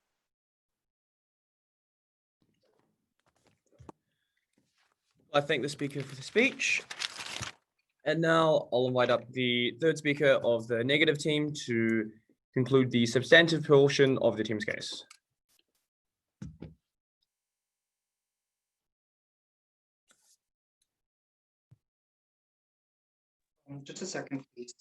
I thank the speaker for the speech. And now I'll invite up the third speaker of the negative team to conclude the substantive portion of the team's case. Just a second, please.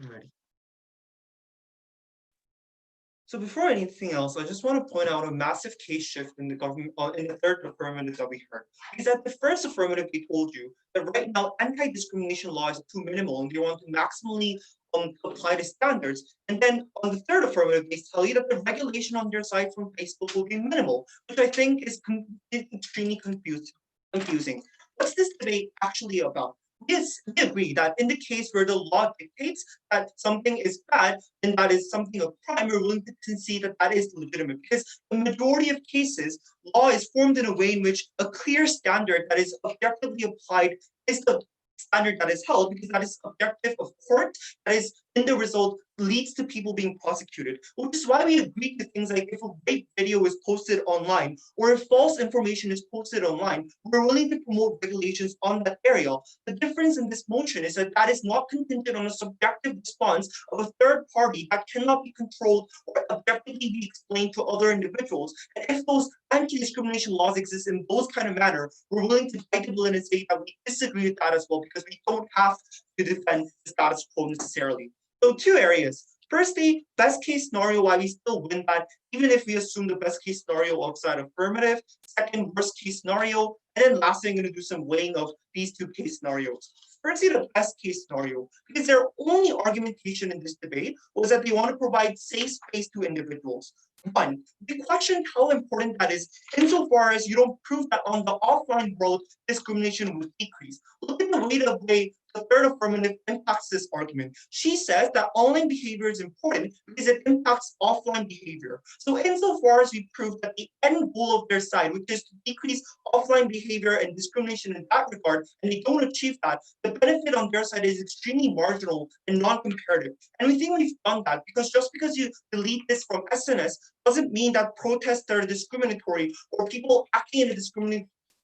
Alrighty. So before anything else, I just want to point out a massive case shift in the government in the third affirmative that we heard. Because at the first affirmative, they told you that right now anti-discrimination law is too minimal and they want to maximally apply the standards. And then on the third affirmative, they tell you that the regulation on their side from Facebook will be minimal, which I think is extremely confusing. What's this debate actually about? Yes, we agree that in the case where the law dictates that something is bad and that is something of crime, we're willing to concede that that is legitimate because the majority of cases, law is formed in a way in which a clear standard that is objectively applied is the standard that is held because that is objective of court, that is in the result leads to people being prosecuted, which is why we agree to things like if a rape video is posted online or if false information is posted online, we're willing to promote regulations on that area. The difference in this motion is that that is not contingent on a subjective response of a third party that cannot be controlled or objectively be explained to other individuals. And if those anti-discrimination laws exist in those kind of manner, we're willing to bite the bullet and say that we disagree with that as well because we don't have to defend the status quo necessarily. So two areas. Firstly, best case scenario, why we still win that, even if we assume the best case scenario outside affirmative. Second, worst case scenario. And then lastly, I'm going to do some weighing of these two case scenarios. Firstly, the best case scenario, because their only argumentation in this debate was that they want to provide safe space to individuals. One, we questioned how important that is insofar as you don't prove that on the offline world, discrimination will decrease. Look at the way the third affirmative impacts this argument. She says that online behavior is important because it impacts offline behavior. So insofar as we prove that the end goal of their side, which is to decrease offline behavior and discrimination in that regard, and they don't achieve that, the benefit on their side is extremely marginal and non-comparative. And we think we've done that because just because you delete this from SNS doesn't mean that protests are discriminatory or people acting in a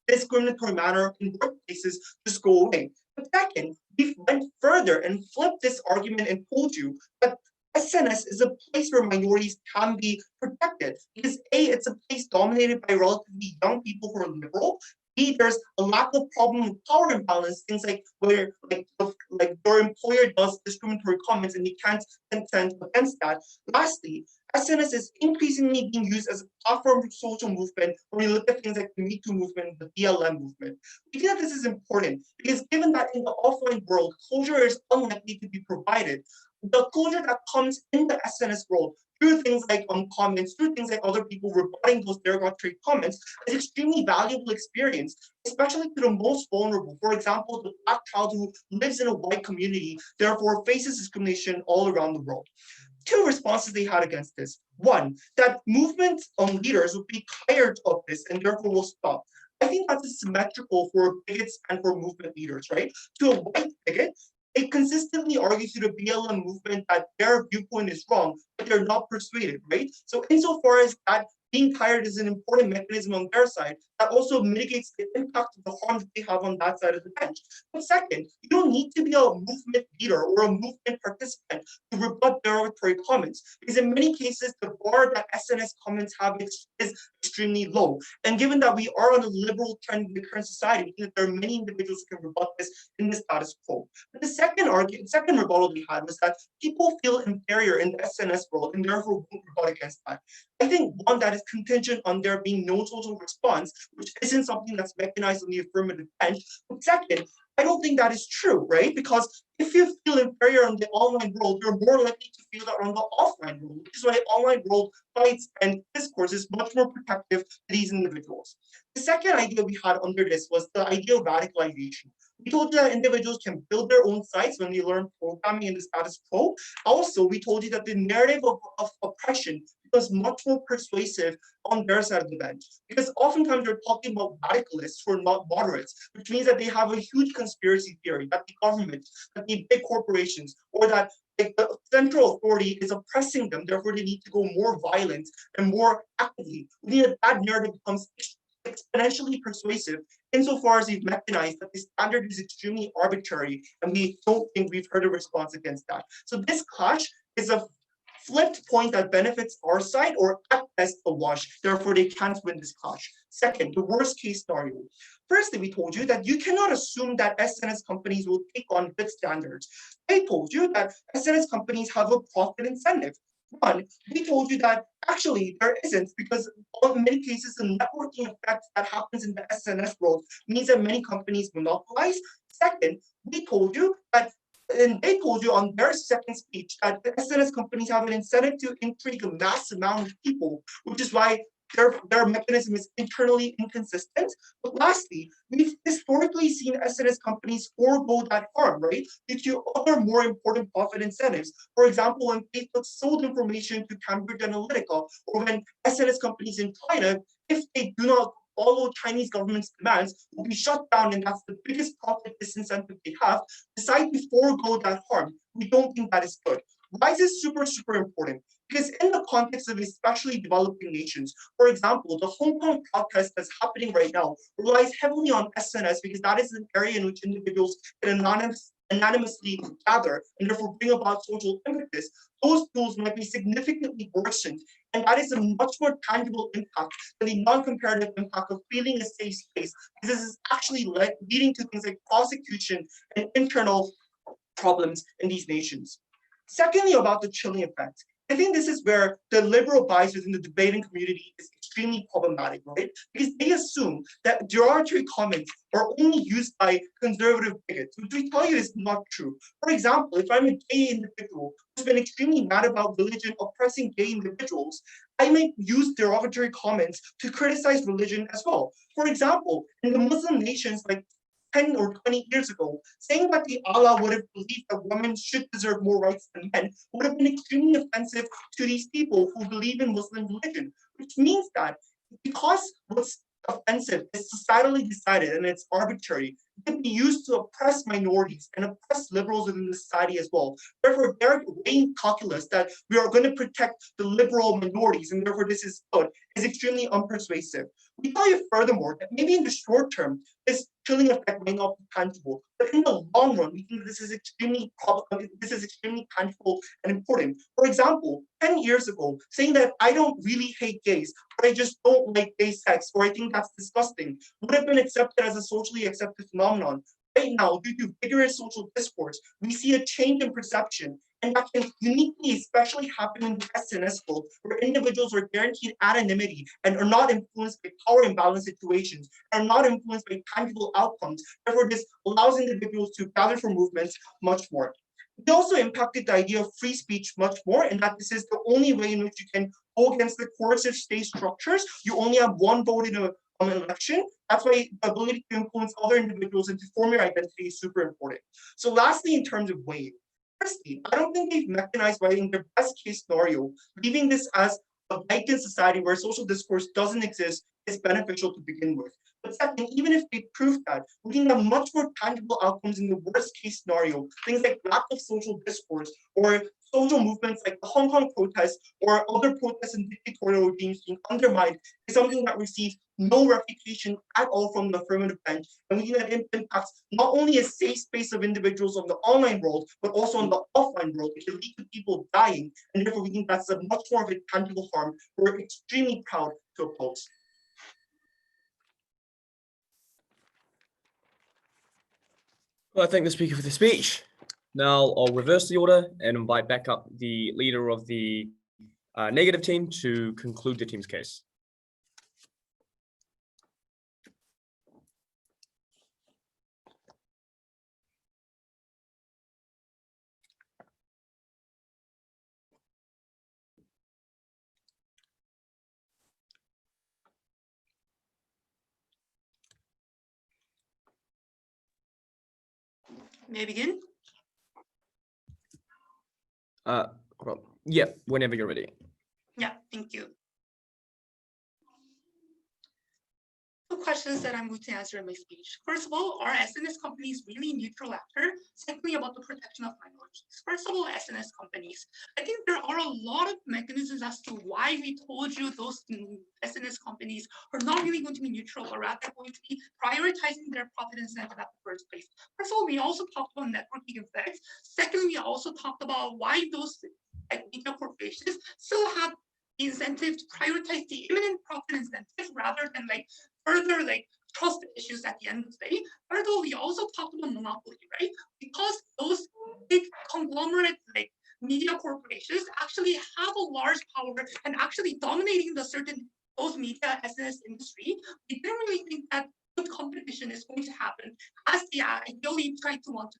discriminatory manner in workplaces just go away. But second, we went further and flipped this argument and told you that SNS is a place where minorities can be protected because A, it's a place dominated by relatively young people who are liberal. B, there's a lack of problem with power imbalance, things like where like your employer does discriminatory comments and you can't contend against that. Lastly, SNS is increasingly being used as a platform for social movement when we look at things like the Me Too movement, the BLM movement. We think that this is important because given that in the offline world, closure is unlikely to be provided, the closure that comes in the SNS world through things like comments, through things like other people rebutting those derogatory comments is extremely valuable experience, especially to the most vulnerable. For example, the Black child who lives in a white community, therefore faces discrimination all around the world. Two responses they had against this. One, that movement leaders would be tired of this and therefore will stop. I think that's symmetrical for bigots and for movement leaders, right? To a white bigot, they consistently argue to the BLM movement that their viewpoint is wrong, but they're not persuaded, right? So insofar as that being tired is an important mechanism on their side, that also mitigates the impact of the harm that they have on that side of the bench. But second, you don't need to be a movement leader or a movement participant to rebut derogatory comments, because in many cases, the bar that SNS comments have is extremely low. And given that we are on a liberal trend in the current society, that there are many individuals who can rebut this in the status quo. But the second rebuttal we had was that people feel inferior in the SNS world and therefore won't rebut against that. I think one, that is contingent on there being no social response, which isn't something that's recognized on the affirmative bench. But second, I don't think that is true, right? Because if you feel inferior in the online world, you're more likely to feel that on the offline world, which is why online world fights and discourse is much more protective to these individuals. The second idea we had under this was the idea of radicalization. We told you that individuals can build their own sites when they learn programming in the status quo. Also, we told you that the narrative of oppression becomes much more persuasive on their side of the bench. Because oftentimes you're talking about radicalists who are not moderates, which means that they have a huge conspiracy theory that the government, that the big corporations, or that the central authority is oppressing them, therefore they need to go more violent and more actively. We think that narrative becomes exponentially persuasive insofar as we've recognized that the standard is extremely arbitrary and we don't think we've heard a response against that. So this clash is a flipped point that benefits our side or at best a wash. Therefore, they can't win this clash. Second, the worst case scenario. Firstly, we told you that you cannot assume that SNS companies will take on good standards. I told you that SNS companies have a profit incentive. One, we told you that actually there isn't, because in many cases the networking effect that happens in the SNS world means that many companies monopolize. Second, we told you that, and they told you on their second speech that the SNS companies have an incentive to intrigue a mass amount of people, which is why their mechanism is internally inconsistent. But lastly, we've historically seen SNS companies forego that harm, right? Due to other more important profit incentives. For example, when Facebook sold information to Cambridge Analytica, or when SNS companies in China, if they do not follow Chinese government's demands, will be shut down, and that's the biggest profit disincentive they have, decide to forego that harm. We don't think that is good. Why is this super, super important? Because in the context of especially developing nations, for example, the Hong Kong protest that's happening right now relies heavily on SNS because that is an area in which individuals can anonymously gather and therefore bring about social impetus. Those tools might be significantly worsened, and that is a much more tangible impact than the non-comparative impact of feeling a safe space, because this is actually leading to things like prosecution and internal problems in these nations. Secondly, about the chilling effect. I think this is where the liberal bias within the debating community is extremely problematic, right? Because they assume that derogatory comments are only used by conservative bigots, which we tell you is not true. For example, if I'm a gay individual who's been extremely mad about religion oppressing gay individuals, I might use derogatory comments to criticize religion as well. For example, in the Muslim nations like 10 or 20 years ago, saying that the Allah would have believed that women should deserve more rights than men would have been extremely offensive to these people who believe in Muslim religion, which means that because what's offensive is societally decided and it's arbitrary, it can be used to oppress minorities and oppress liberals within the society as well. Therefore, their weighing calculus that we are going to protect the liberal minorities and therefore this is good is extremely unpersuasive. We tell you furthermore that maybe in the short term, this chilling effect may not be tangible, but in the long run, we think this is extremely tangible and important. For example, 10 years ago, saying that I don't really hate gays, but I just don't like gay sex, or I think that's disgusting, would have been accepted as a socially accepted phenomenon. Right now, due to vigorous social discourse, we see a change in perception, and that can uniquely especially happen in the SNS world, where individuals are guaranteed anonymity and are not influenced by power imbalance situations, are not influenced by tangible outcomes. Therefore, this allows individuals to gather for movements much more. It also impacted the idea of free speech much more, in that this is the only way in which you can go against the coercive state structures. You only have one vote in an election. That's why the ability to influence other individuals and to form your identity is super important. So lastly, in terms of weight, firstly, I don't think they've mechanized why in their best case scenario, leaving this as a vacant society where social discourse doesn't exist is beneficial to begin with. But second, even if they prove that, we can have much more tangible outcomes in the worst case scenario, things like lack of social discourse or social movements like the Hong Kong protests or other protests in dictatorial regimes being undermined is something that receives no reputation at all from the affirmative bench. And we think that it impacts not only a safe space of individuals on the online world, but also on the offline world. It can lead to people dying. And therefore, we think that's a much more of a tangible harm we're extremely proud to oppose. Well, I thank the speaker for the speech. Now I'll reverse the order and invite back up the leader of the negative team to conclude the team's case. May I begin? Hold on. Yeah, whenever you're ready. Yeah, thank you. Two questions that I'm going to answer in my speech. First of all, are SNS companies really neutral actor? Secondly, about the protection of minorities. First of all, SNS companies. I think there are a lot of mechanisms as to why we told you those SNS companies are not really going to be neutral, or rather going to be prioritizing their profit incentive at the first place. First of all, we also talked about networking effects. Secondly, we also talked about why those like media corporations still have the incentive to prioritize the imminent profit incentive rather than like further like trust issues at the end of the day. Although we also talked about monopoly, right? Because those big conglomerate like media corporations actually have a large power and actually dominating those media SNS industry, we didn't really think that good competition is going to happen as they ideally try to want to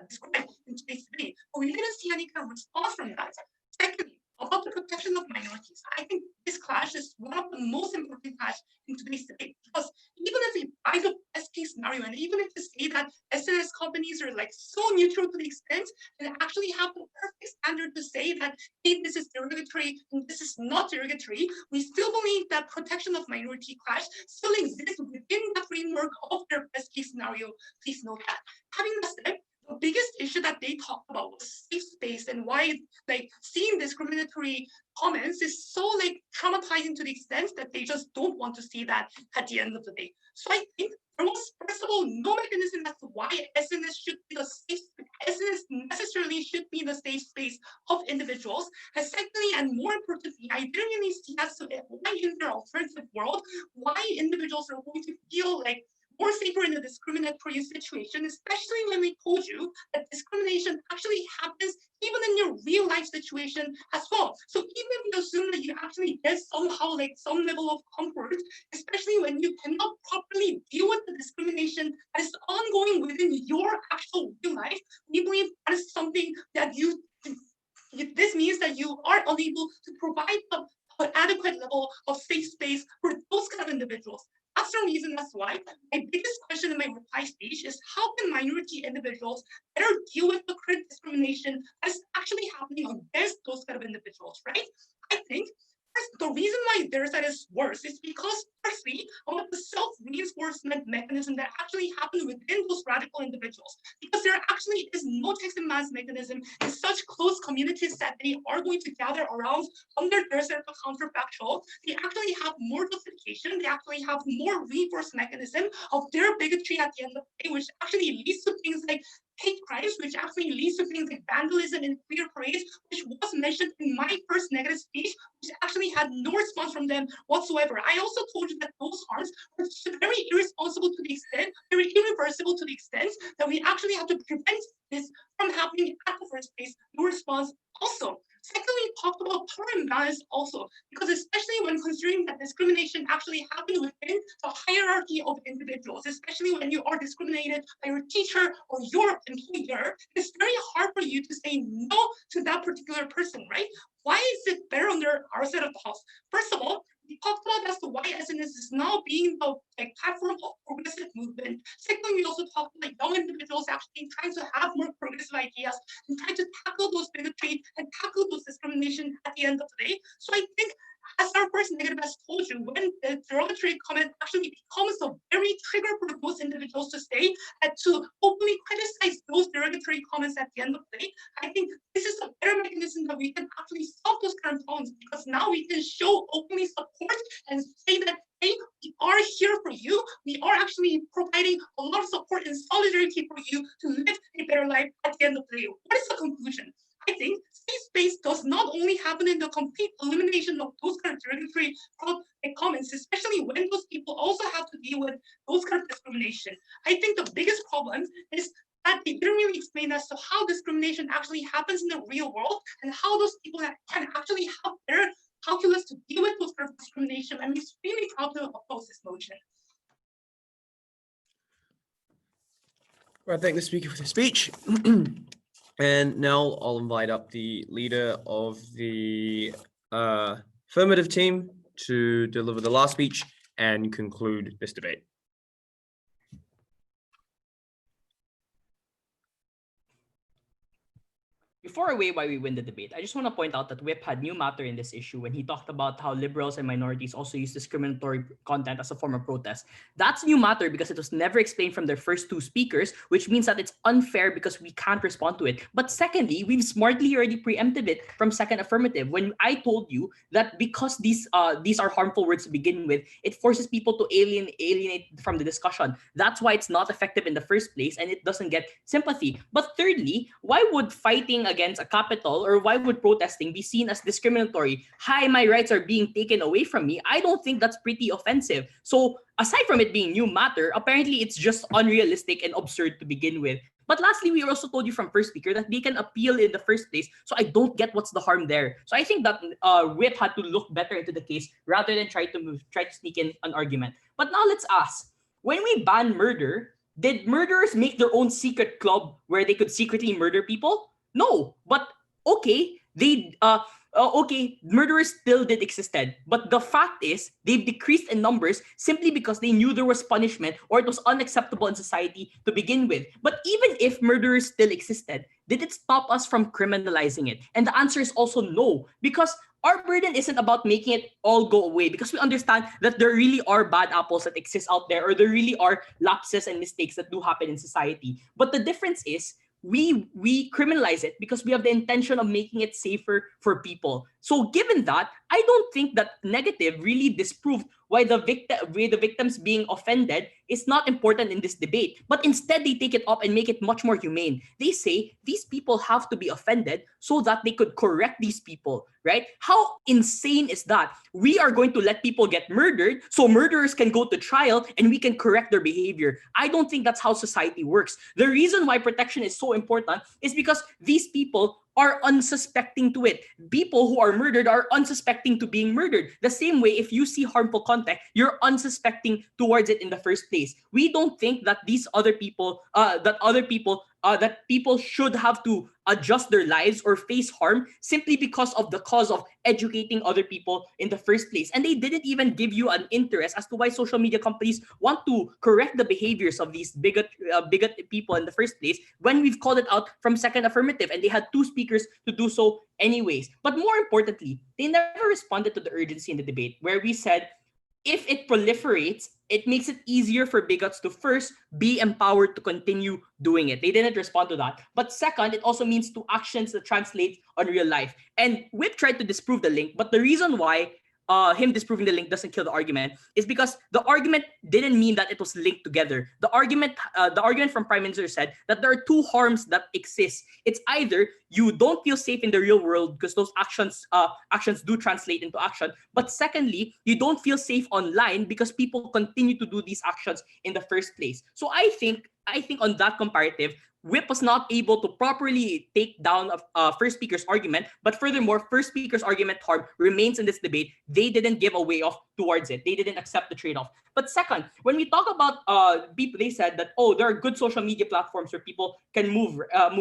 describe in today's debate. But we didn't see any kind of response from that. Secondly, about the protection of minorities, I think this clash is one of the most important clash in today's debate, because even if we buy the best case scenario, and even if we say that SNS companies are like so neutral to the extent and actually have the perfect standard to say that, hey, this is derogatory and this is not derogatory, we still believe that protection of minority clash still exists within the framework of their best case scenario. Please note that. Having that said, the biggest issue that they talked about was safe space, and why like seeing discriminatory comments is so like traumatizing to the extent that they just don't want to see that at the end of the day. So I think there was, first of all, no mechanism as to why SNS should be the safe SNS necessarily should be the safe space of individuals. And secondly, and more importantly, I didn't really see as to why in their alternative world, why individuals are going to feel like more safer in a discriminatory situation, especially when we told you that discrimination actually happens even in your real life situation as well. So even if you assume that you actually get somehow like some level of comfort, especially when you cannot properly deal with the discrimination that is ongoing within your actual real life, we believe that is something that this means that you are unable to provide an adequate level of safe space for those kind of individuals. That's the reason as why my biggest question in my reply speech is how can minority individuals better deal with the current discrimination that is actually happening against those kind of individuals, right? I think the reason why their side is worse is because, firstly, of the self-reinforcement mechanism that actually happened within those radical individuals. Because there actually is no checks and balance mechanism in such close communities that they are going to gather around under their set of counterfactual. They actually have more justification, they actually have more reinforced mechanism of their bigotry at the end of the day, which actually leads to things like hate crimes, which actually leads to things like vandalism in queer parades, which was mentioned in my first negative speech, which actually had no response from them whatsoever. I also told you that those harms were very irresponsible to the extent, very irreversible to the extent that we actually have to prevent this from happening at the first place. No response also. Secondly, talked about power imbalance also, because especially when considering that discrimination actually happened within the hierarchy of individuals, especially when you are discriminated by your teacher or your employer, it's very hard for you to say no to that particular person, right? Why is it better under our side of the house? First of all, we talked about as to why SNS is now being the platform of progressive movement. Secondly, we also talked about young individuals actually trying to have more progressive ideas and trying to tackle those bigotry and tackle those discrimination at the end of the day. So I think, as our first negative has told you, when the derogatory comment actually becomes a very trigger for those individuals to stay and to openly criticize those derogatory comments at the end of the day, I think this is a better mechanism that we can actually solve those kind of problems, because now we can show openly support and say that, hey, we are here for you. We are actually providing a lot of support and solidarity for you to live a better life at the end of the day. What is the conclusion? I think safe space does not only happen in the complete elimination of those kind of derogatory comments, especially when those people also have to deal with those kind of discrimination. I think the biggest problem is that they didn't really explain as to how discrimination actually happens in the real world and how those people can actually have their calculus to deal with those kind of discrimination. I'm extremely proud to oppose this motion. Well, I thank the speaker for the speech. And now I'll invite up the leader of the affirmative team to deliver the last speech and conclude this debate. Before I weigh why we win the debate, I just want to point out that Whip had new matter in this issue when he talked about how liberals and minorities also use discriminatory content as a form of protest. That's new matter because it was never explained from their first two speakers, which means that it's unfair because we can't respond to it. But secondly, we've smartly already preempted it from second affirmative when I told you that because these are harmful words to begin with, it forces people to alienate from the discussion. That's why it's not effective in the first place and it doesn't get sympathy. But thirdly, why would fighting against a capital, or why would protesting be seen as discriminatory? Hi, my rights are being taken away from me. I don't think that's pretty offensive. So aside from it being new matter, apparently it's just unrealistic and absurd to begin with. But lastly, we also told you from first speaker that they can appeal in the first place. So I don't get what's the harm there. So I think that Whip had to look better into the case rather than try to sneak in an argument. But now let's ask, when we ban murder, did murderers make their own secret club where they could secretly murder people? No. But okay, murderers still did existed, but the fact is they've decreased in numbers simply because they knew there was punishment or it was unacceptable in society to begin with. But even if murderers still existed, did it stop us from criminalizing it? And the answer is also no, because our burden isn't about making it all go away, because we understand that there really are bad apples that exist out there, or there really are lapses and mistakes that do happen in society. But the difference is we criminalize it because we have the intention of making it safer for people. So given that, I don't think that negative really disproved why the victims being offended is not important in this debate. But instead, they take it up and make it much more humane. They say these people have to be offended so that they could correct these people, right? How insane is that? We are going to let people get murdered so murderers can go to trial and we can correct their behavior. I don't think that's how society works. The reason why protection is so important is because these people are unsuspecting to it. People who are murdered are unsuspecting to being murdered. The same way, if you see harmful content, you're unsuspecting towards it in the first place. We don't think that that people should have to adjust their lives or face harm simply because of the cause of educating other people in the first place. And they didn't even give you an interest as to why social media companies want to correct the behaviors of these bigot people in the first place, when we've called it out from Second Affirmative, and they had two speakers to do so anyways. But more importantly, they never responded to the urgency in the debate, where we said, if it proliferates, it makes it easier for bigots to first be empowered to continue doing it. They didn't respond to that. But second, it also means to actions that translate on real life. And Whip tried to disprove the link, but the reason why him disproving the link doesn't kill the argument is because the argument didn't mean that it was linked together. The argument from Prime Minister said that there are two harms that exist. It's either you don't feel safe in the real world because those actions do translate into action, but secondly, you don't feel safe online because people continue to do these actions in the first place. So I think on that comparative, Whip was not able to properly take down first speaker's argument, but furthermore, first speaker's argument harm remains in this debate. They didn't give a way off towards it. They didn't accept the trade-off. But second, when we talk about people, they said that, oh, there are good social media platforms where people can move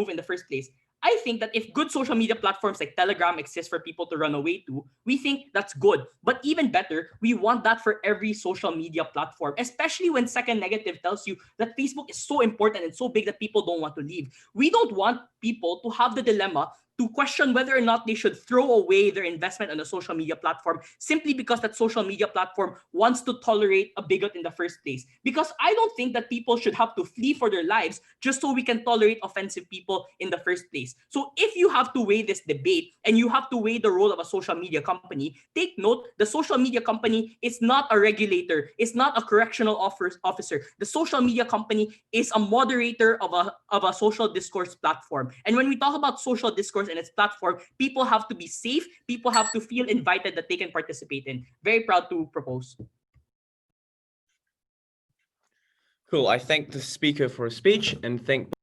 in the first place. I think that if good social media platforms like Telegram exist for people to run away to, we think that's good. But even better, we want that for every social media platform, especially when Second Negative tells you that Facebook is so important and so big that people don't want to leave. We don't want people to have the dilemma to question whether or not they should throw away their investment on a social media platform simply because that social media platform wants to tolerate a bigot in the first place. Because I don't think that people should have to flee for their lives just so we can tolerate offensive people in the first place. So if you have to weigh this debate and you have to weigh the role of a social media company, take note, the social media company is not a regulator, it's not a correctional officer. The social media company is a moderator of a social discourse platform. And when we talk about social discourse and its platform, people have to be safe, people have to feel invited that they can participate in. Very proud to propose. Cool. I thank the speaker for his speech and thank